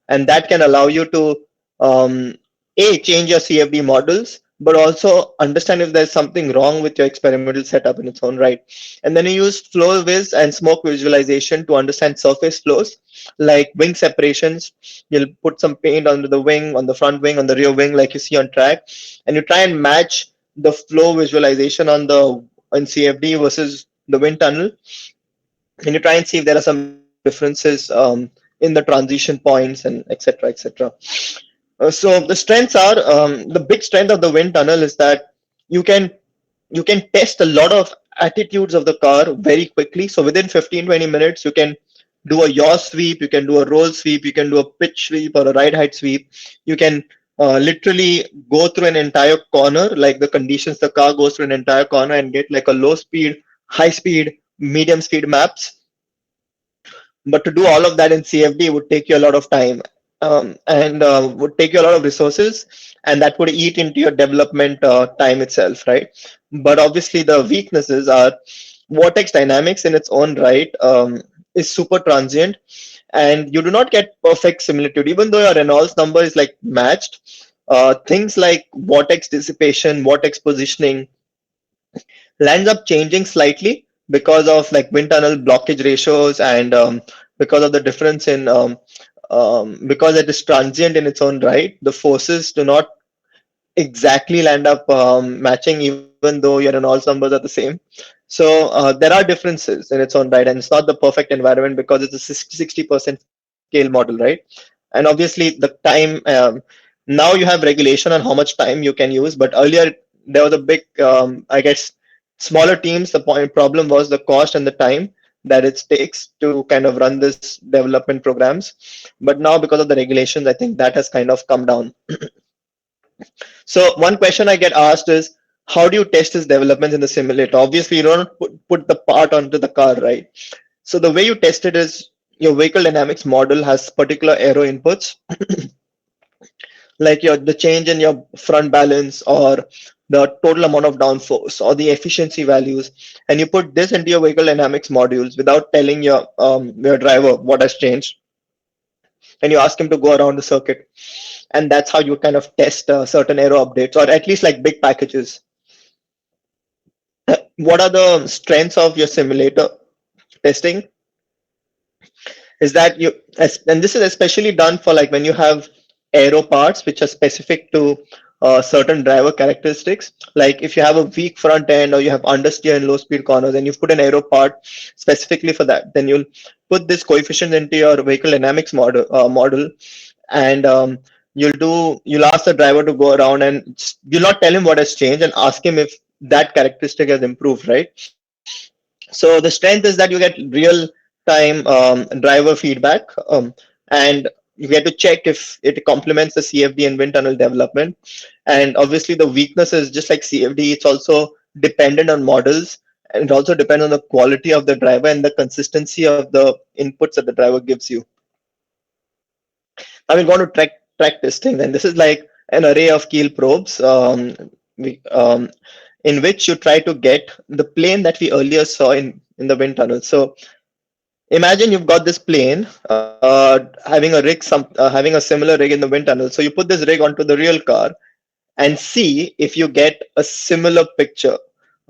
and that can allow you to um, change your CFD models, but also understand if there's something wrong with your experimental setup in its own right. And then you use flow viz and smoke visualization to understand surface flows like wing separations. You'll put some paint under the wing, on the front wing, on the rear wing, like you see on track, and you try and match the flow visualization on CFD versus the wind tunnel, and you try and see if there are some differences in the transition points, and etc. etc. So the strengths are, the big strength of the wind tunnel is that you can you can test a lot of attitudes of the car very quickly. So within 15-20 minutes, you can do a yaw sweep, you can do a roll sweep, you can do a pitch sweep or a ride height sweep. You can literally go through an entire corner, like the conditions the car goes through an entire corner, and get like a low speed, high speed, medium speed maps. But to do all of that in CFD would take you a lot of time, and would take you a lot of resources, and that would eat into your development time itself, right? But obviously, the weaknesses are vortex dynamics in its own right is super transient, and you do not get perfect similitude, even though your Reynolds number is like matched. Things like vortex dissipation, vortex positioning, lands up changing slightly because of like wind tunnel blockage ratios, and because of the difference in because it is transient in its own right, the forces do not exactly land up matching, even though your Reynolds numbers are the same. So there are differences in its own right, and it's not the perfect environment because it's a 60% scale model, right? And obviously the time, now you have regulation on how much time you can use, but earlier there was a big, I guess, smaller teams. The problem was the cost and the time that it takes to kind of run this development programs. But now, because of the regulations, I think that has kind of come down. So one question I get asked is, how do you test these developments in the simulator? Obviously, you don't put the part onto the car, right? So the way you test it is, your vehicle dynamics model has particular aero inputs, like the change in your front balance, or the total amount of downforce, or the efficiency values, and you put this into your vehicle dynamics modules without telling your driver what has changed, and you ask him to go around the circuit, and that's how you kind of test certain aero updates, or at least like big packages. What are the strengths of your simulator testing? Is that and this is especially done for like when you have aero parts which are specific to certain driver characteristics. Like if you have a weak front end, or you have understeer in low speed corners, and you put an aero part specifically for that, then you'll put this coefficient into your vehicle dynamics model, and you'll ask the driver to go around, and you'll not tell him what has changed, and ask him if that characteristic has improved, right? So the strength is that you get real time driver feedback, and you get to check if it complements the CFD and wind tunnel development. And obviously, the weakness is just like CFD, it's also dependent on models, and it also depends on the quality of the driver and the consistency of the inputs that the driver gives you. Now we'll go on to track testing, and this is like an array of keel probes, we, in which you try to get the plane that we earlier saw in the wind tunnel. So imagine you've got this plane having a having a similar rig in the wind tunnel. So you put this rig onto the real car and see if you get a similar picture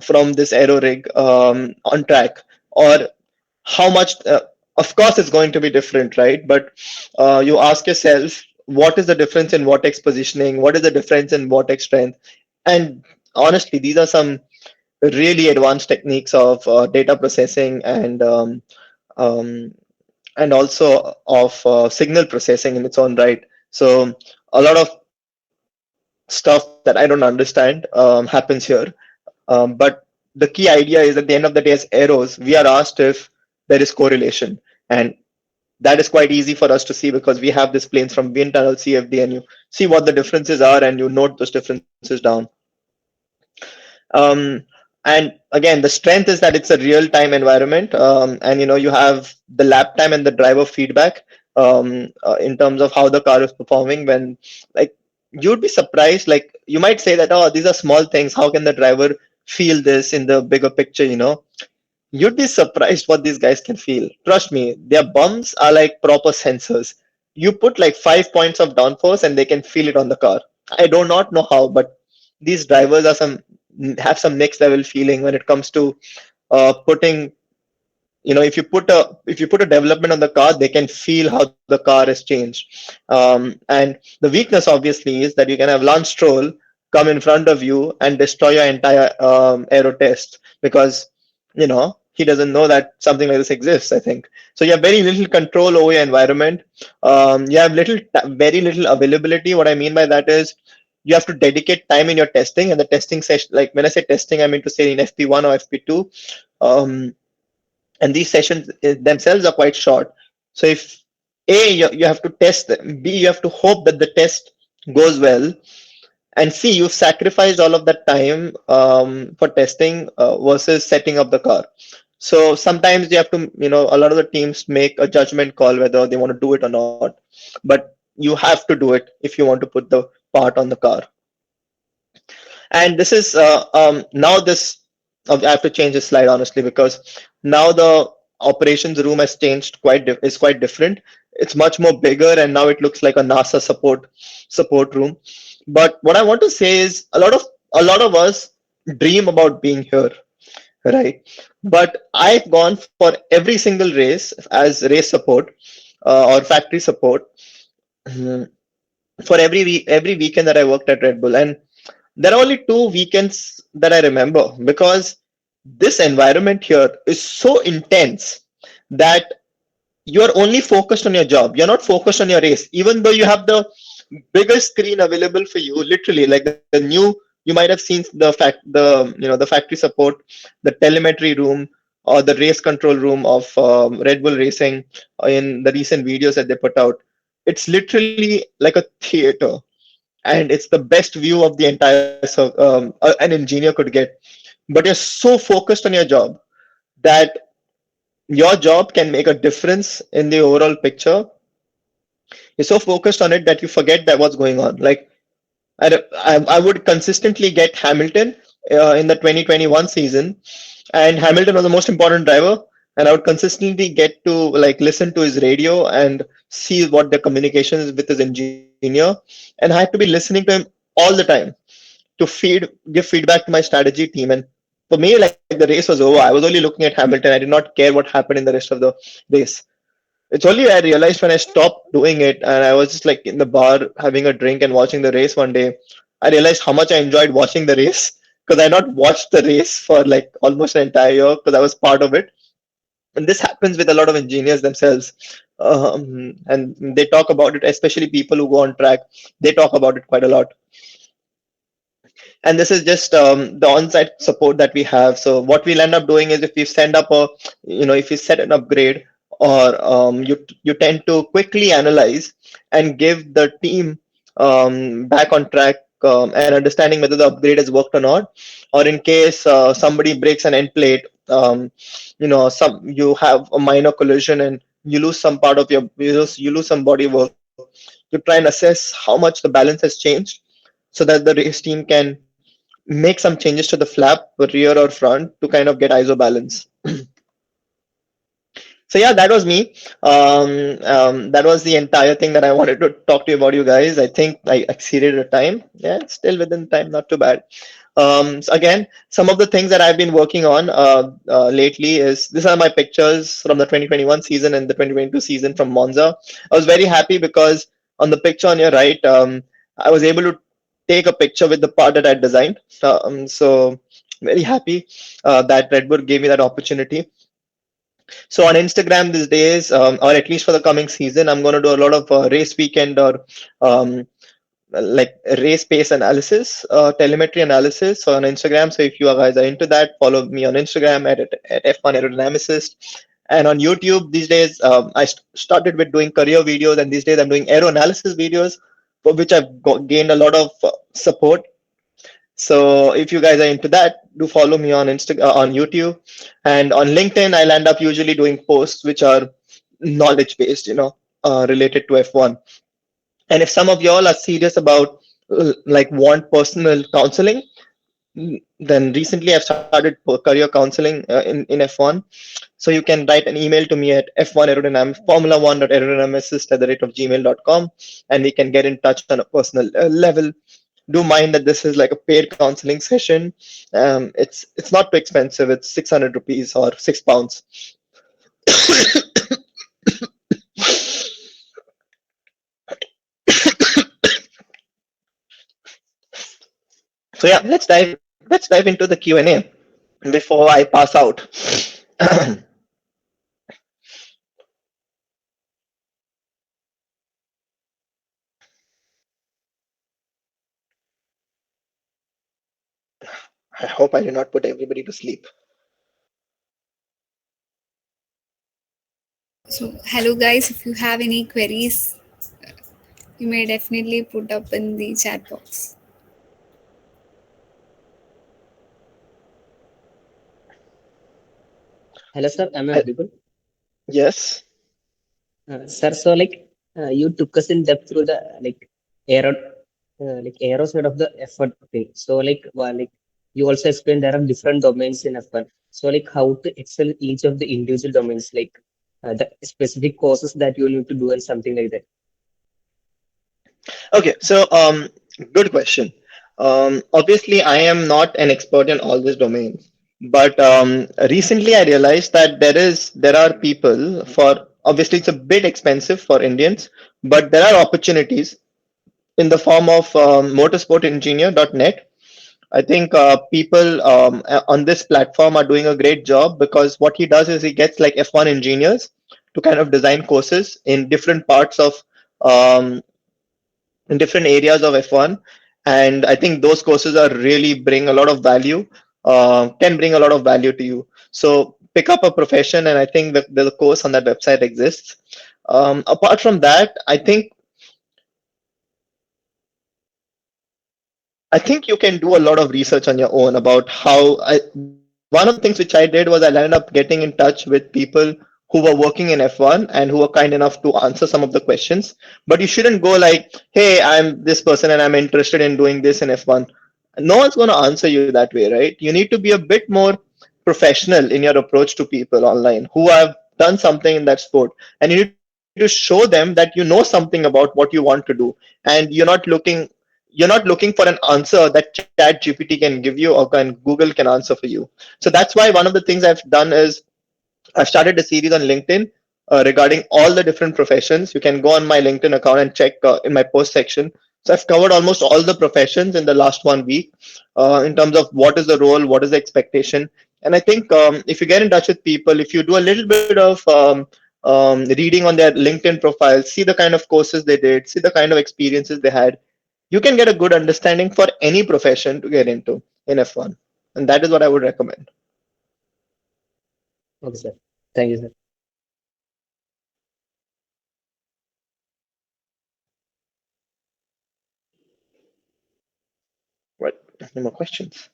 from this aero rig on track, or how much. Of course, it's going to be different, right? But you ask yourself, what is the difference in vortex positioning? What is the difference in vortex strength? And honestly, these are some really advanced techniques of data processing um, and also of signal processing in its own right. So a lot of stuff that I don't understand happens here. But the key idea is at the end of the day, as arrows, we are asked if there is correlation. And that is quite easy for us to see because we have these planes from wind tunnel CFD, and you see what the differences are and you note those differences down. Um, and again, the strength is that it's a real-time environment, and you have the lap time and the driver feedback in terms of how the car is performing. When like you'd be surprised, like you might say that, oh, these are small things. How can the driver feel this in the bigger picture? You'd be surprised what these guys can feel. Trust me, their bums are like proper sensors. You put like 5 points of downforce and they can feel it on the car. I do not know how, but these drivers are some have some next level feeling when it comes to putting. If you put a development on the car, they can feel how the car has changed. And the weakness obviously is that you can have Lance Stroll come in front of you and destroy your entire aero test because he doesn't know that something like this exists. I think so. You have very little control over your environment. You have very little availability. What I mean by that is you have to dedicate time in your testing, and the testing session, like when I say testing, I mean to say in FP1 or FP2. Um, and these sessions themselves are quite short. So if you have to test them, B, you have to hope that the test goes well, and C, you've sacrificed all of that time for testing versus setting up the car. So sometimes you have to, a lot of the teams make a judgment call whether they want to do it or not. But you have to do it if you want to put the part on the car. And this is now this. I have to change this slide honestly because now the operations room has changed is quite different. It's much more bigger, and now it looks like a NASA support room. But what I want to say is a lot of us dream about being here, right? But I've gone for every single race as race support or factory support for every weekend that I worked at Red Bull, and there are only 2 weekends that I remember because this environment here is so intense that you're only focused on your job. You're not focused on your race, even though you have the biggest screen available for you. Literally, like the new, you might have seen the factory support, the telemetry room, or the race control room of Red Bull Racing in the recent videos that they put out. It's literally like a theater, and it's the best view of the entire an engineer could get. But you're so focused on your job that your job can make a difference in the overall picture. You're so focused on it that you forget that what's going on. Like I would consistently get Hamilton in the 2021 season, and Hamilton was the most important driver. And I would consistently get to like listen to his radio and see what the communication is with his engineer, and I had to be listening to him all the time to give feedback to my strategy team. And for me, like the race was over. I was only looking at Hamilton. I did not care what happened in the rest of the race. It's only I realized when I stopped doing it and I was just like in the bar having a drink and watching the race one day, I realized how much I enjoyed watching the race because I not watched the race for like almost an entire year because I was part of it. And this happens with a lot of engineers themselves. And they talk about it, especially people who go on track. They talk about it quite a lot. And this is just the on-site support that we have. So what we'll end up doing is, if you send up a, if you set an upgrade, or you tend to quickly analyze and give the team back on track, and understanding whether the upgrade has worked or not. Or in case somebody breaks an end plate, some you have a minor collision and you lose some part of your you lose some body work. You try and assess how much the balance has changed, so that the race team can make some changes to the flap, rear or front, to kind of get ISO balance. So yeah, that was me. That was the entire thing that I wanted to talk to you about, you guys. I think I exceeded the time. Yeah, still within time, not too bad. So again, some of the things that I've been working on lately is, these are my pictures from the 2021 season and the 2022 season from Monza. I was very happy because on the picture on your right, I was able to take a picture with the part that I designed. So very happy that Red Bull gave me that opportunity. So on Instagram these days, or at least for the coming season, I'm going to do a lot of race weekend, or um, like race pace analysis, telemetry analysis on Instagram. So if you guys are into that, follow me on Instagram at F1 Aerodynamicist. And on YouTube these days, I started with doing career videos, and these days I'm doing aero analysis videos, for which I've gained a lot of support. So if you guys are into that, do follow me on on YouTube, and on LinkedIn. I'll end up usually doing posts which are knowledge based, related to F1. And if some of y'all are serious about like want personal counseling, then recently I've started career counseling in F1. So you can write an email to me at f1aerodynamic formula1.aerodynamicist@gmail.com, and we can get in touch on a personal level. Do mind that this is like a paid counseling session. It's not too expensive. It's 600 rupees or £6. So yeah, let's dive into the Q&A before I pass out. I hope I did not put everybody to sleep. So, hello guys, if you have any queries, you may definitely put up in the chat box. Hello, sir. Am I I, audible? yes. Sir, so you took us in depth through the aero, aero side of the F1 thing. So you also explained there are different domains in F1. So how to excel each of the individual domains, the specific courses that you need to do and something like that. Okay. So good question. Obviously, I am not an expert in all these domains, but recently I realized that there are people for, obviously it's a bit expensive for Indians, but there are opportunities in the form of motorsportengineer.net. I think people on this platform are doing a great job, because what he does is he gets like F1 engineers to kind of design courses in different parts of um, in different areas of F1. And I think those courses are really bring a lot of value, can bring a lot of value to you. So pick up a profession, and I think that the course on that website exists. Apart from that, I think you can do a lot of research on your own about how. One of the things which I did was I ended up getting in touch with people who were working in F1 and who were kind enough to answer some of the questions. But you shouldn't go like, "Hey, I'm this person and I'm interested in doing this in F1." No one's going to answer you that way, right? You need to be a bit more professional in your approach to people online who have done something in that sport, and you need to show them that you know something about what you want to do, and you're not looking for an answer that chat gpt can give you, or can google can answer for you. So that's why one of the things I've done is I've started a series on LinkedIn regarding all the different professions. You can go on my LinkedIn account and check in my post section. So I've covered almost all the professions in the last 1 week, in terms of what is the role, what is the expectation. And I think if you get in touch with people, if you do a little bit of reading on their LinkedIn profiles, see the kind of courses they did, see the kind of experiences they had, you can get a good understanding for any profession to get into in F1. And that is what I would recommend. Okay, sir. Thank you, sir. Right. Any more questions?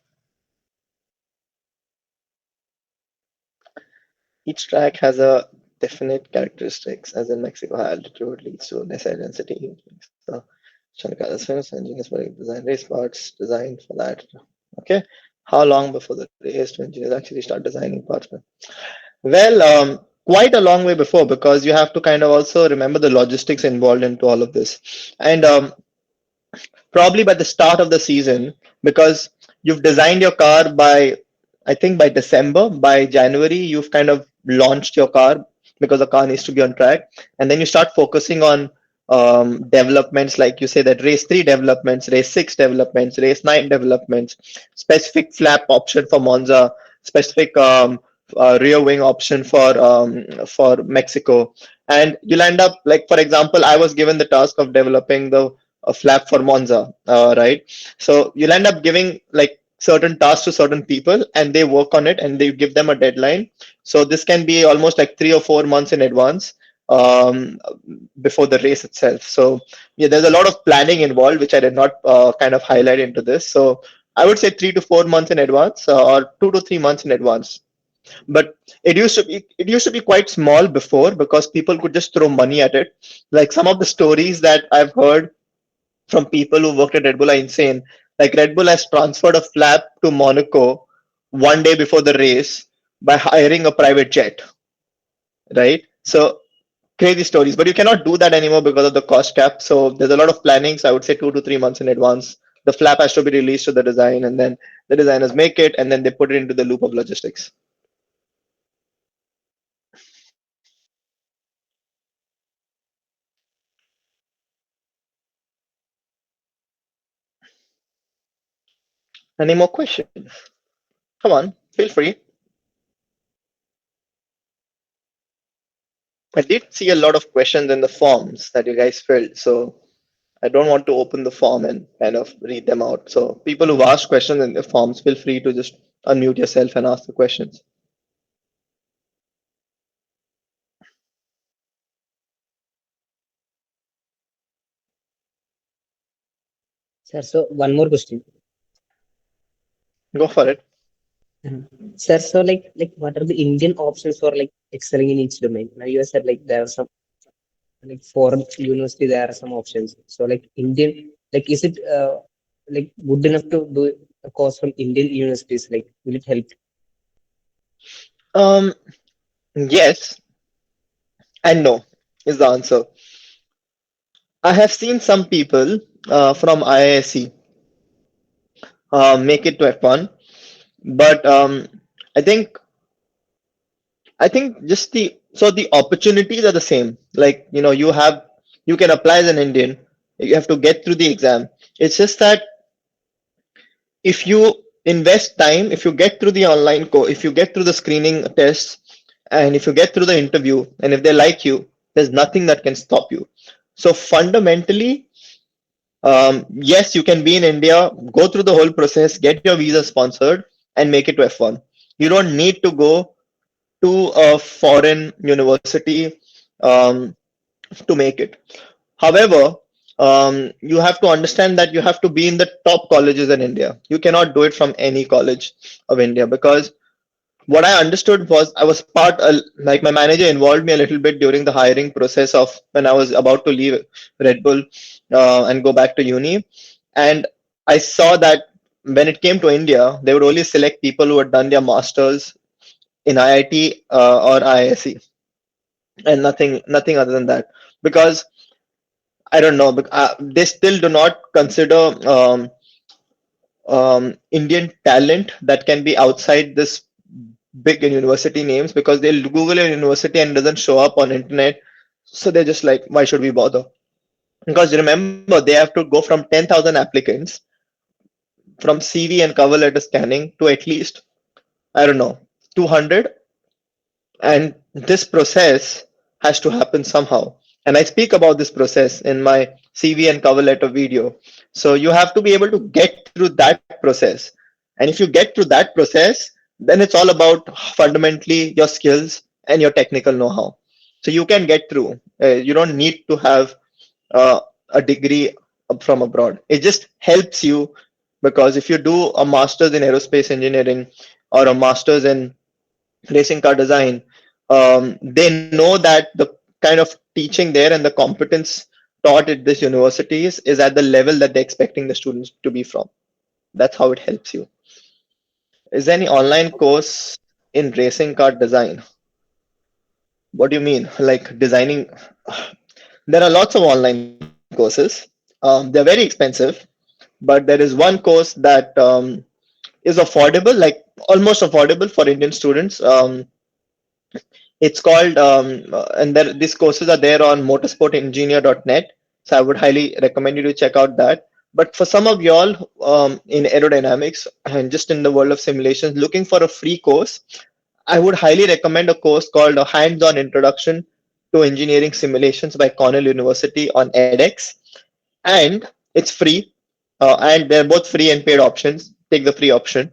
Each track has a definite characteristics, as in Mexico high altitude leads to less air density. So, engineers will design race parts designed for that. Okay. How long before the race do engineers actually start designing parts? Well, quite a long way before, because you have to kind of also remember the logistics involved into all of this. And probably by the start of the season, because you've designed your car by, I think by December, by January, you've kind of launched your car because the car needs to be on track. And then you start focusing on developments, like you say, that race 3 developments, race 6 developments, race 9 developments, specific flap option for Monza, specific rear wing option for Mexico. And you'll end up, like, for example, I was given the task of developing the a flap for Monza, right? So you'll end up giving like certain tasks to certain people, and they work on it, and they give them a deadline. So this can be almost like 3 or 4 months in advance, um, before the race itself. So yeah, there's a lot of planning involved, which I did not kind of highlight into this. So I would say 3 to 4 months in advance, or 2 to 3 months in advance. But it used to be quite small before, because people could just throw money at it. Like some of the stories that I've heard from people who worked at Red Bull are insane. Like Red Bull has transferred a flap to Monaco one day before the race by hiring a private jet, right? So crazy stories, but you cannot do that anymore because of the cost cap. So there's a lot of planning. So I would say 2 to 3 months in advance, the flap has to be released to the design, and then the designers make it, and then they put it into the loop of logistics. Any more questions? Come on, feel free. I did see a lot of questions in the forms that you guys filled, so I don't want to open the form and kind of read them out. So people who've asked questions in the forms, feel free to just unmute yourself and ask the questions. Sir, so one more question. Go for it. Sir, so like what are the Indian options for like excelling in each domain? Now you said like there are some like foreign university there are some options. So like Indian, like is it like good enough to do a course from Indian universities? Like will it help? Um, yes and no is the answer. I have seen some people from IISc make it to F1, but I think I think just the opportunities are the same. Like, you can apply as an Indian. You have to get through the exam. It's just that if you invest time, if you get through the if you get through the screening tests, and if you get through the interview, and if they like you, there's nothing that can stop you. So fundamentally, yes, you can be in India, go through the whole process, get your visa sponsored, and make it to F1. You don't need to go to a foreign university um, to make it. However, you have to understand that you have to be in the top colleges in India. You cannot do it from any college of India, because what I understood was I was like my manager involved me a little bit during the hiring process of when I was about to leave Red Bull and go back to uni. And I saw that when it came to India, they would only select people who had done their masters in IIT or IISc, and nothing other than that. Because I don't know, they still do not consider Indian talent that can be outside this big university names, because they'll Google a university and it doesn't show up on internet. So they're just like, why should we bother? Because remember, they have to go from 10,000 applicants from CV and cover letter scanning to at least, I don't know, 200. And this process has to happen somehow. And I speak about this process in my CV and cover letter video. So you have to be able to get through that process. And if you get through that process, then it's all about fundamentally your skills and your technical know-how. So you can get through. You don't need to have a degree from abroad. It just helps you, because if you do a master's in aerospace engineering or a master's in racing car design, they know that the kind of teaching there and the competence taught at this universities is at the level that they're expecting the students to be from. That's how it helps you. Is there any online course in racing car design? What do you mean? Like designing? There are lots of online courses. They're very expensive, but there is one course that is affordable, like almost affordable for Indian students. It's called, and these courses are there on motorsportengineer.net. So I would highly recommend you to check out that. But for some of y'all in aerodynamics and just in the world of simulations looking for a free course, I would highly recommend a course called a Hands-on Introduction to Engineering Simulations by Cornell University on edX. And it's free. And they're both free and paid options. Take the free option.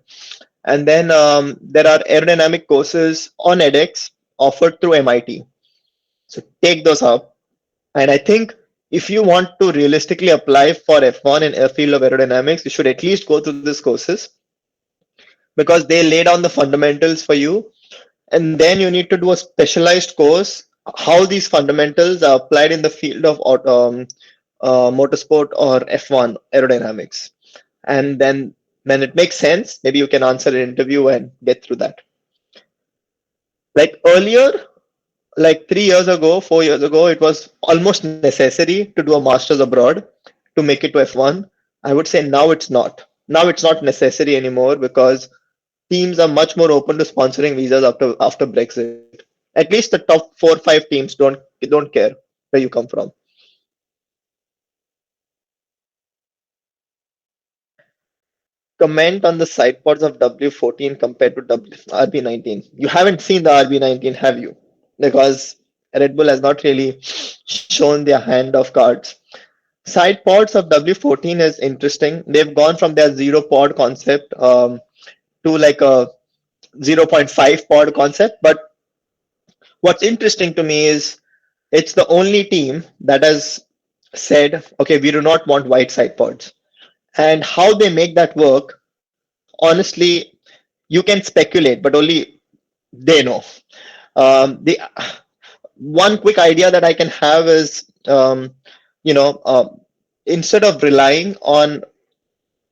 And then there are aerodynamic courses on edX offered through MIT. So take those up. And I think if you want to realistically apply for F1 in a field of aerodynamics, you should at least go through these courses, because they lay down the fundamentals for you. And then you need to do a specialized course, how these fundamentals are applied in the field of motorsport or F1 aerodynamics. And then when it makes sense, maybe you can answer an interview and get through that. Like earlier, like 3 years ago, 4 years ago, it was almost necessary to do a master's abroad to make it to F1. I would say now it's not. Now it's not necessary anymore, because teams are much more open to sponsoring visas after Brexit. At least the top 4 or 5 teams don't care where you come from. Comment on the side pods of W14 compared to RB19. You haven't seen the RB19, have you? Because Red Bull has not really shown their hand of cards. Side pods of W14 is interesting. They've gone from their 0 pod concept to like a 0.5 pod concept. But what's interesting to me is it's the only team that has said, okay, we do not want white side pods. And how they make that work, honestly, you can speculate, but only they know. The one quick idea that I can have is, instead of relying on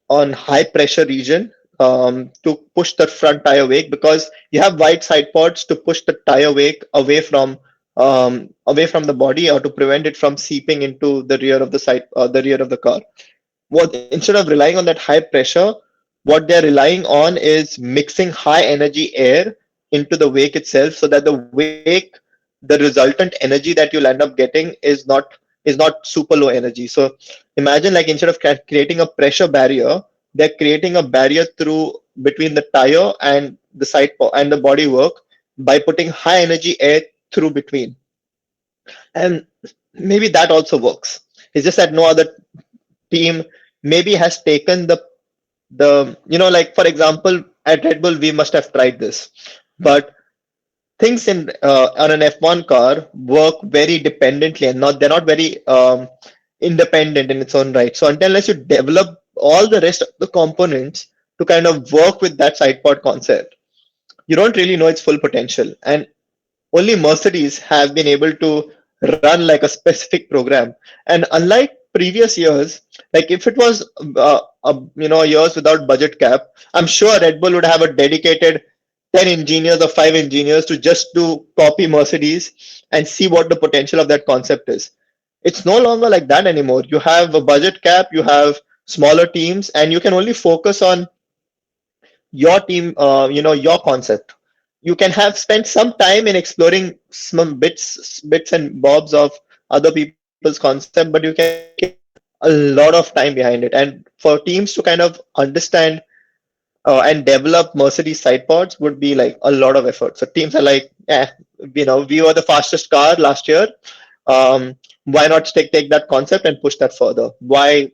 high pressure region to push the front tire wake, because you have wide side pods to push the tire wake away from the body, or to prevent it from seeping into the rear of the car. What, instead of relying on that high pressure, what they're relying on is mixing high energy air into the wake itself, so that the wake, the resultant energy that you'll end up getting is not super low energy. So imagine, like, instead of creating a pressure barrier, they're creating a barrier through between the tire and the side and the bodywork by putting high energy air through between. And maybe that also works. It's just that no other team maybe has taken the like, for example, at Red Bull we must have tried this, but things in on an F1 car work very dependently, and they're not very independent in its own right. So unless you develop all the rest of the components to kind of work with that side pod concept, you don't really know its full potential. And only Mercedes have been able to run like a specific program. And unlike previous years, like if it was years without budget cap, I'm sure Red Bull would have a dedicated 10 engineers or 5 engineers to just do copy Mercedes and see what the potential of that concept is. It's no longer like that anymore. You have a budget cap, you have smaller teams, and you can only focus on your team, your concept. You can have spent some time in exploring some bits and bobs of other people's concept, but you can a lot of time behind it. And for teams to kind of understand and develop Mercedes side pods would be like a lot of effort. So teams are like, we were the fastest car last year. why not take that concept and push that further? Why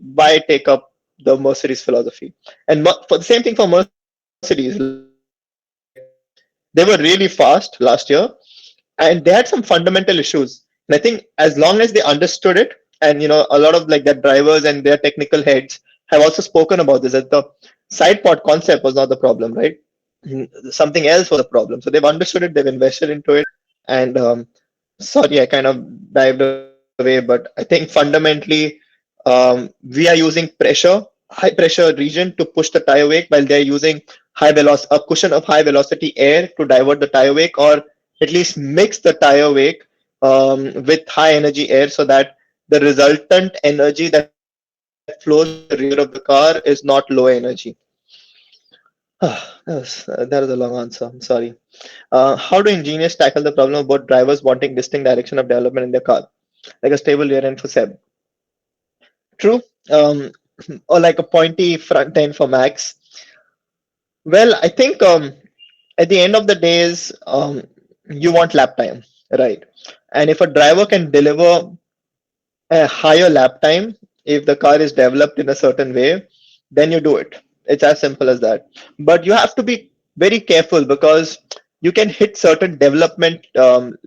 take up the Mercedes philosophy? And for the same thing for Mercedes, like they were really fast last year, and they had some fundamental issues. And I think as long as they understood it, and a lot of like their drivers and their technical heads have also spoken about this, that the side pod concept was not the problem, right? Something else was the problem. So they've understood it, they've invested into it, and sorry, I kind of dived away, but I think fundamentally, we are using high pressure region to push the tire wake, while they're using a cushion of high velocity air to divert the tire wake, or at least mix the tire wake with high energy air, so that the resultant energy that flows to the rear of the car is not low energy. That was a long answer. I'm sorry. How do engineers tackle the problem of both drivers wanting distinct direction of development in their car, like a stable rear end for Seb? True. Um, or like a pointy front end for Max. Well, I think at the end of the days, you want lap time, right? And if a driver can deliver a higher lap time, if the car is developed in a certain way, then you do it. It's as simple as that. But you have to be very careful, because you can hit certain development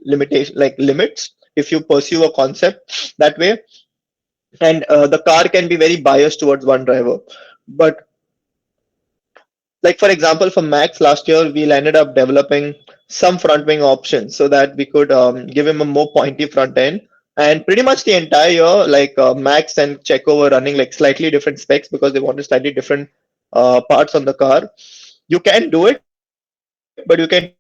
limitation, like limits, if you pursue a concept that way. And the car can be very biased towards one driver. But like for example, for Max last year, we ended up developing some front wing options so that we could give him a more pointy front end. And pretty much the entire year, like Max and Checo were running like slightly different specs because they wanted slightly different parts on the car. You can do it, but you can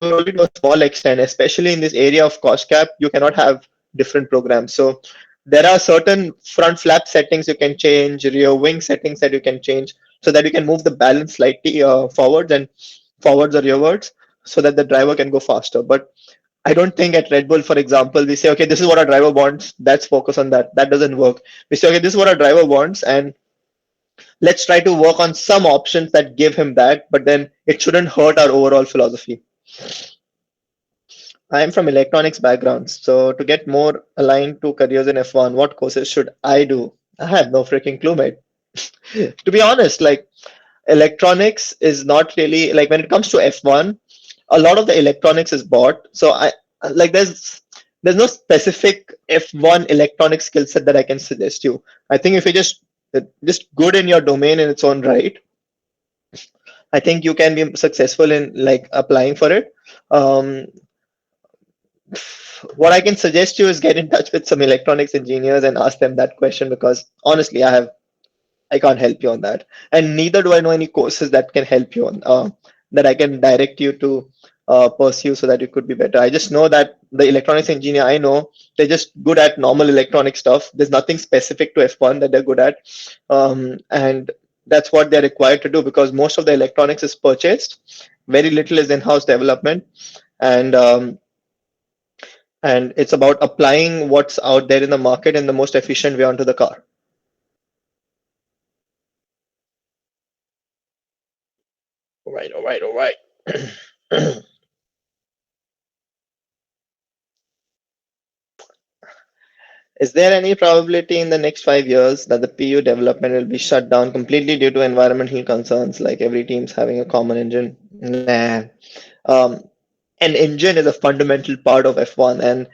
only do it to a small extent, especially in this area of cost cap. You cannot have different programs. So there are certain front flap settings you can change, rear wing settings that you can change, so that you can move the balance slightly forwards or rearwards, so that the driver can go faster. But I don't think at Red Bull, for example, we say, okay, this is what our driver wants, let's focus on that. That doesn't work. We say, okay, this is what our driver wants, and let's try to work on some options that give him that, but then it shouldn't hurt our overall philosophy. I am from electronics background, so to get more aligned to careers in F1, what courses should I do? I have no freaking clue, mate. To be honest, like electronics is not really like when it comes to F1, a lot of the electronics is bought. So I like there's no specific F1 electronic skill set that I can suggest you. I think if you're just good in your domain in its own right, I think you can be successful in like applying for it. Um, what I can suggest you is get in touch with some electronics engineers and ask them that question, because honestly, I can't help you on that, and neither do I know any courses that can help you on that I can direct you to pursue so that you could be better. I just know that the electronics engineer I know, they're just good at normal electronic stuff. There's nothing specific to F1 that they're good at, and that's what they're required to do, because most of the electronics is purchased. Very little is in-house development, and and it's about applying what's out there in the market in the most efficient way onto the car. All right. Is there any probability in the next 5 years that the PU development will be shut down completely due to environmental concerns, like every team's having a common engine? Nah. Um, an engine is a fundamental part of F1, and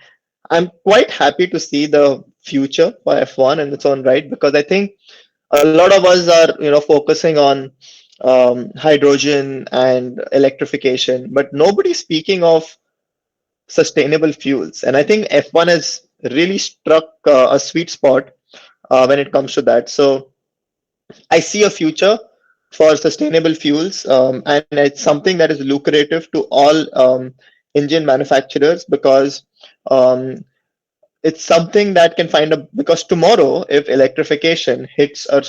I'm quite happy to see the future for F1 in its own right, because I think a lot of us are focusing on hydrogen and electrification, but nobody's speaking of sustainable fuels. And I think F1 has really struck a sweet spot when it comes to that. So I see a future for sustainable fuels, and it's something that is lucrative to all engine manufacturers, because um, it's something that can find a, because tomorrow if electrification hits a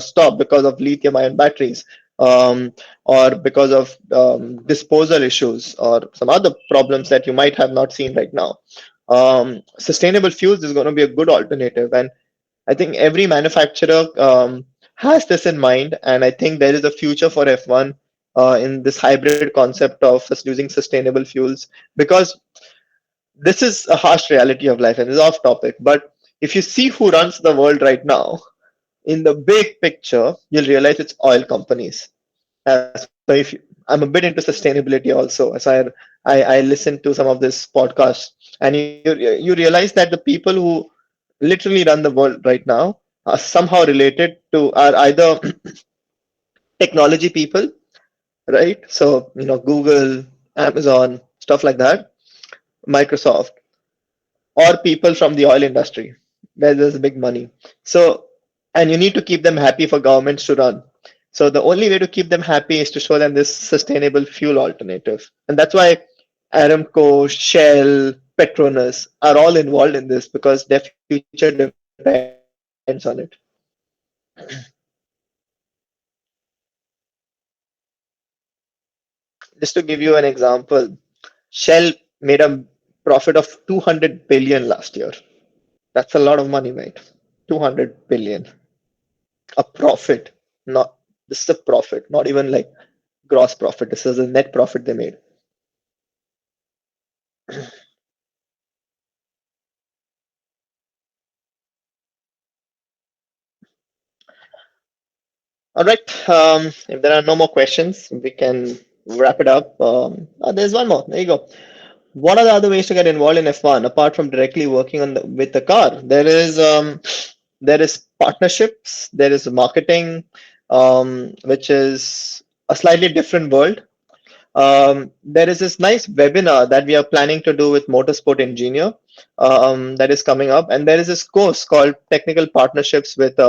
stop because of lithium ion batteries, um, or because of disposal issues or some other problems that you might have not seen right now, sustainable fuels is going to be a good alternative. And I think every manufacturer has this in mind, and I think there is a future for F1 in this hybrid concept of using sustainable fuels, because this is a harsh reality of life and is off topic. But if you see who runs the world right now, in the big picture, you'll realize it's oil companies. So if you, I'm a bit into sustainability also, so I listen to some of this podcast, and you realize that the people who literally run the world right now are somehow related to are either technology people, right? So Google, Amazon, stuff like that, Microsoft, or people from the oil industry where there's big money. So, and you need to keep them happy for governments to run. So the only way to keep them happy is to show them this sustainable fuel alternative. And that's why Aramco, Shell, Petronas are all involved in this because their future depends on it. Just to give you an example, Shell made a profit of 200 billion last year. That's a lot of money, mate. 200 billion. A profit. Not This is a profit, not even like gross profit. This is a net profit they made. All right. If there are no more questions, we can wrap it up. There's one more. There you go. What are the other ways to get involved in F1 apart from directly working with the car? There is partnerships, there is marketing, which is a slightly different world. There is this nice webinar that we are planning to do with Motorsport Engineer that is coming up, and there is this course called Technical Partnerships with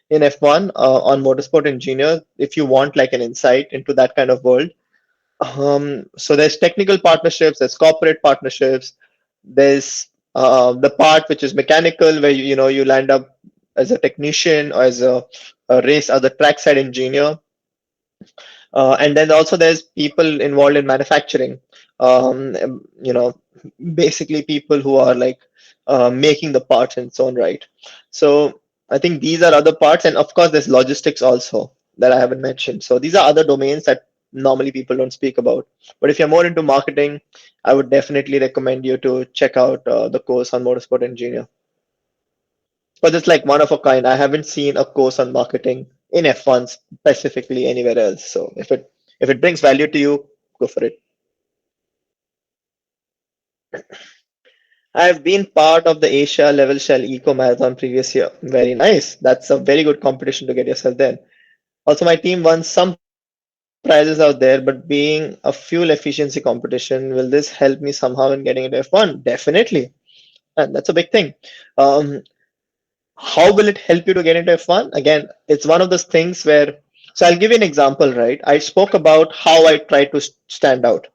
in F1 on Motorsport Engineer. If you want like an insight into that kind of world, so there's technical partnerships, there's corporate partnerships, there's the part which is mechanical, where you land up as a technician or as a race as a trackside engineer. And then also there's people involved in manufacturing. You know, basically people who are like making the parts in its own right. So I think these are other parts, and of course there's logistics also that I haven't mentioned. So these are other domains that normally people don't speak about. But if you're more into marketing, I would definitely recommend you to check out the course on Motorsport Engineer. But it's like one of a kind. I haven't seen a course on marketing in F1 specifically anywhere else. So if it brings value to you, go for it. I've been part of the Asia Level Shell Eco Marathon previous year. Very nice. That's a very good competition to get yourself there. Also, my team won some prizes out there, but being a fuel efficiency competition, will this help me somehow in getting into F1? Definitely. And that's a big thing. Um, how will it help you to get into F1? Again, it's one of those things where, so I'll give you an example, right? I spoke about how I try to stand out.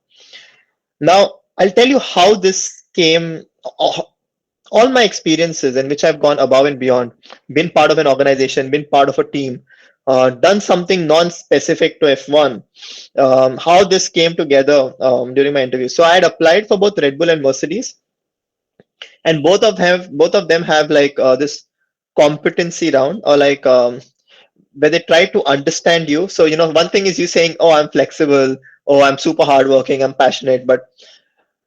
Now, I'll tell you how this came. All my experiences in which I've gone above and beyond, been part of an organization, been part of a team, done something non-specific to F1, how this came together during my interview. So I had applied for both Red Bull and Mercedes, and both of them have like this competency round, or like where they try to understand you. So one thing is you saying, oh, I'm flexible, oh, I'm super hardworking, I'm passionate, but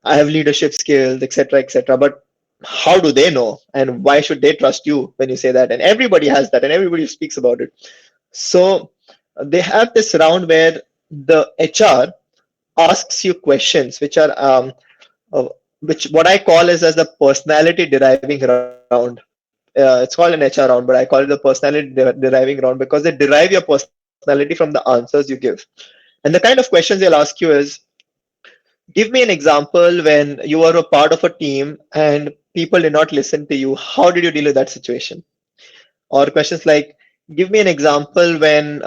I have leadership skills, etc., etc. But how do they know, and why should they trust you when you say that? And everybody has that, and everybody speaks about it. So they have this round where the HR asks you questions, which are uh, which what I call is as the personality deriving round. It's called an HR round, but I call it the personality deriving round because they derive your personality from the answers you give. And the kind of questions they'll ask you is, give me an example when you were a part of a team and people did not listen to you. How did you deal with that situation? Or questions like, give me an example when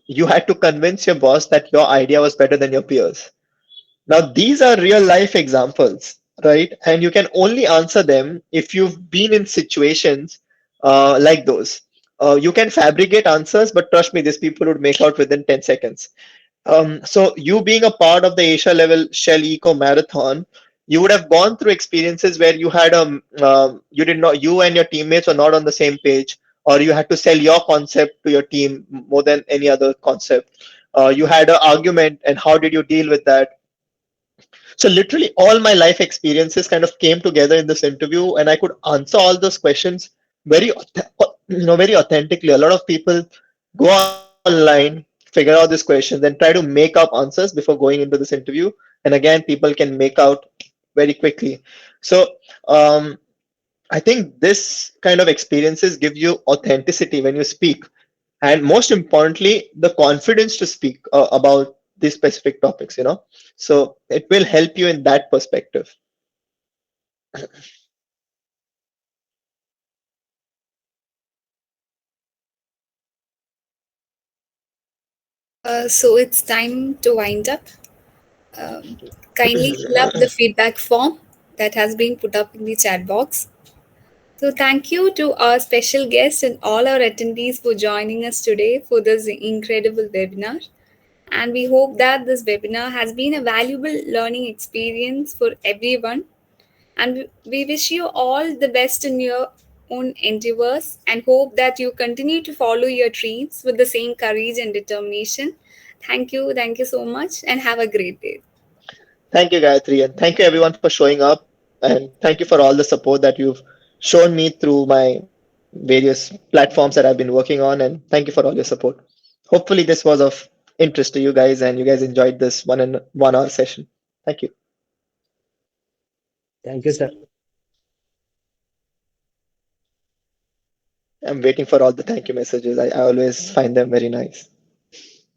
you had to convince your boss that your idea was better than your peers. Now, these are real life examples, right? And you can only answer them if you've been in situations like those. You can fabricate answers, but trust me, these people would make out within 10 seconds. So you being a part of the Asia level Shell Eco Marathon, you would have gone through experiences where you had you did not, you and your teammates were not on the same page, or you had to sell your concept to your team more than any other concept. You had an argument, and how did you deal with that? So literally all my life experiences kind of came together in this interview, and I could answer all those questions very authentically. A lot of people go online, figure out these questions, and try to make up answers before going into this interview. And again, people can make out very quickly. So um, I think this kind of experiences give you authenticity when you speak, and most importantly, the confidence to speak about these specific topics. So it will help you in that perspective. So it's time to wind up. Um, Kindly fill up the feedback form that has been put up in the chat box. So, thank you to our special guests and all our attendees for joining us today for this incredible webinar. And we hope that this webinar has been a valuable learning experience for everyone. And we wish you all the best in your own endeavors and hope that you continue to follow your dreams with the same courage and determination. Thank you so much, and have a great day. Thank you, Gayatri, and thank you everyone for showing up, and thank you for all the support that you've shown me through my various platforms that I've been working on, and thank you for all your support. Hopefully, this was of interest to you guys, and you guys enjoyed this 1 hour session. Thank you. Thank you, sir. I'm waiting for all the thank you messages. I always find them very nice.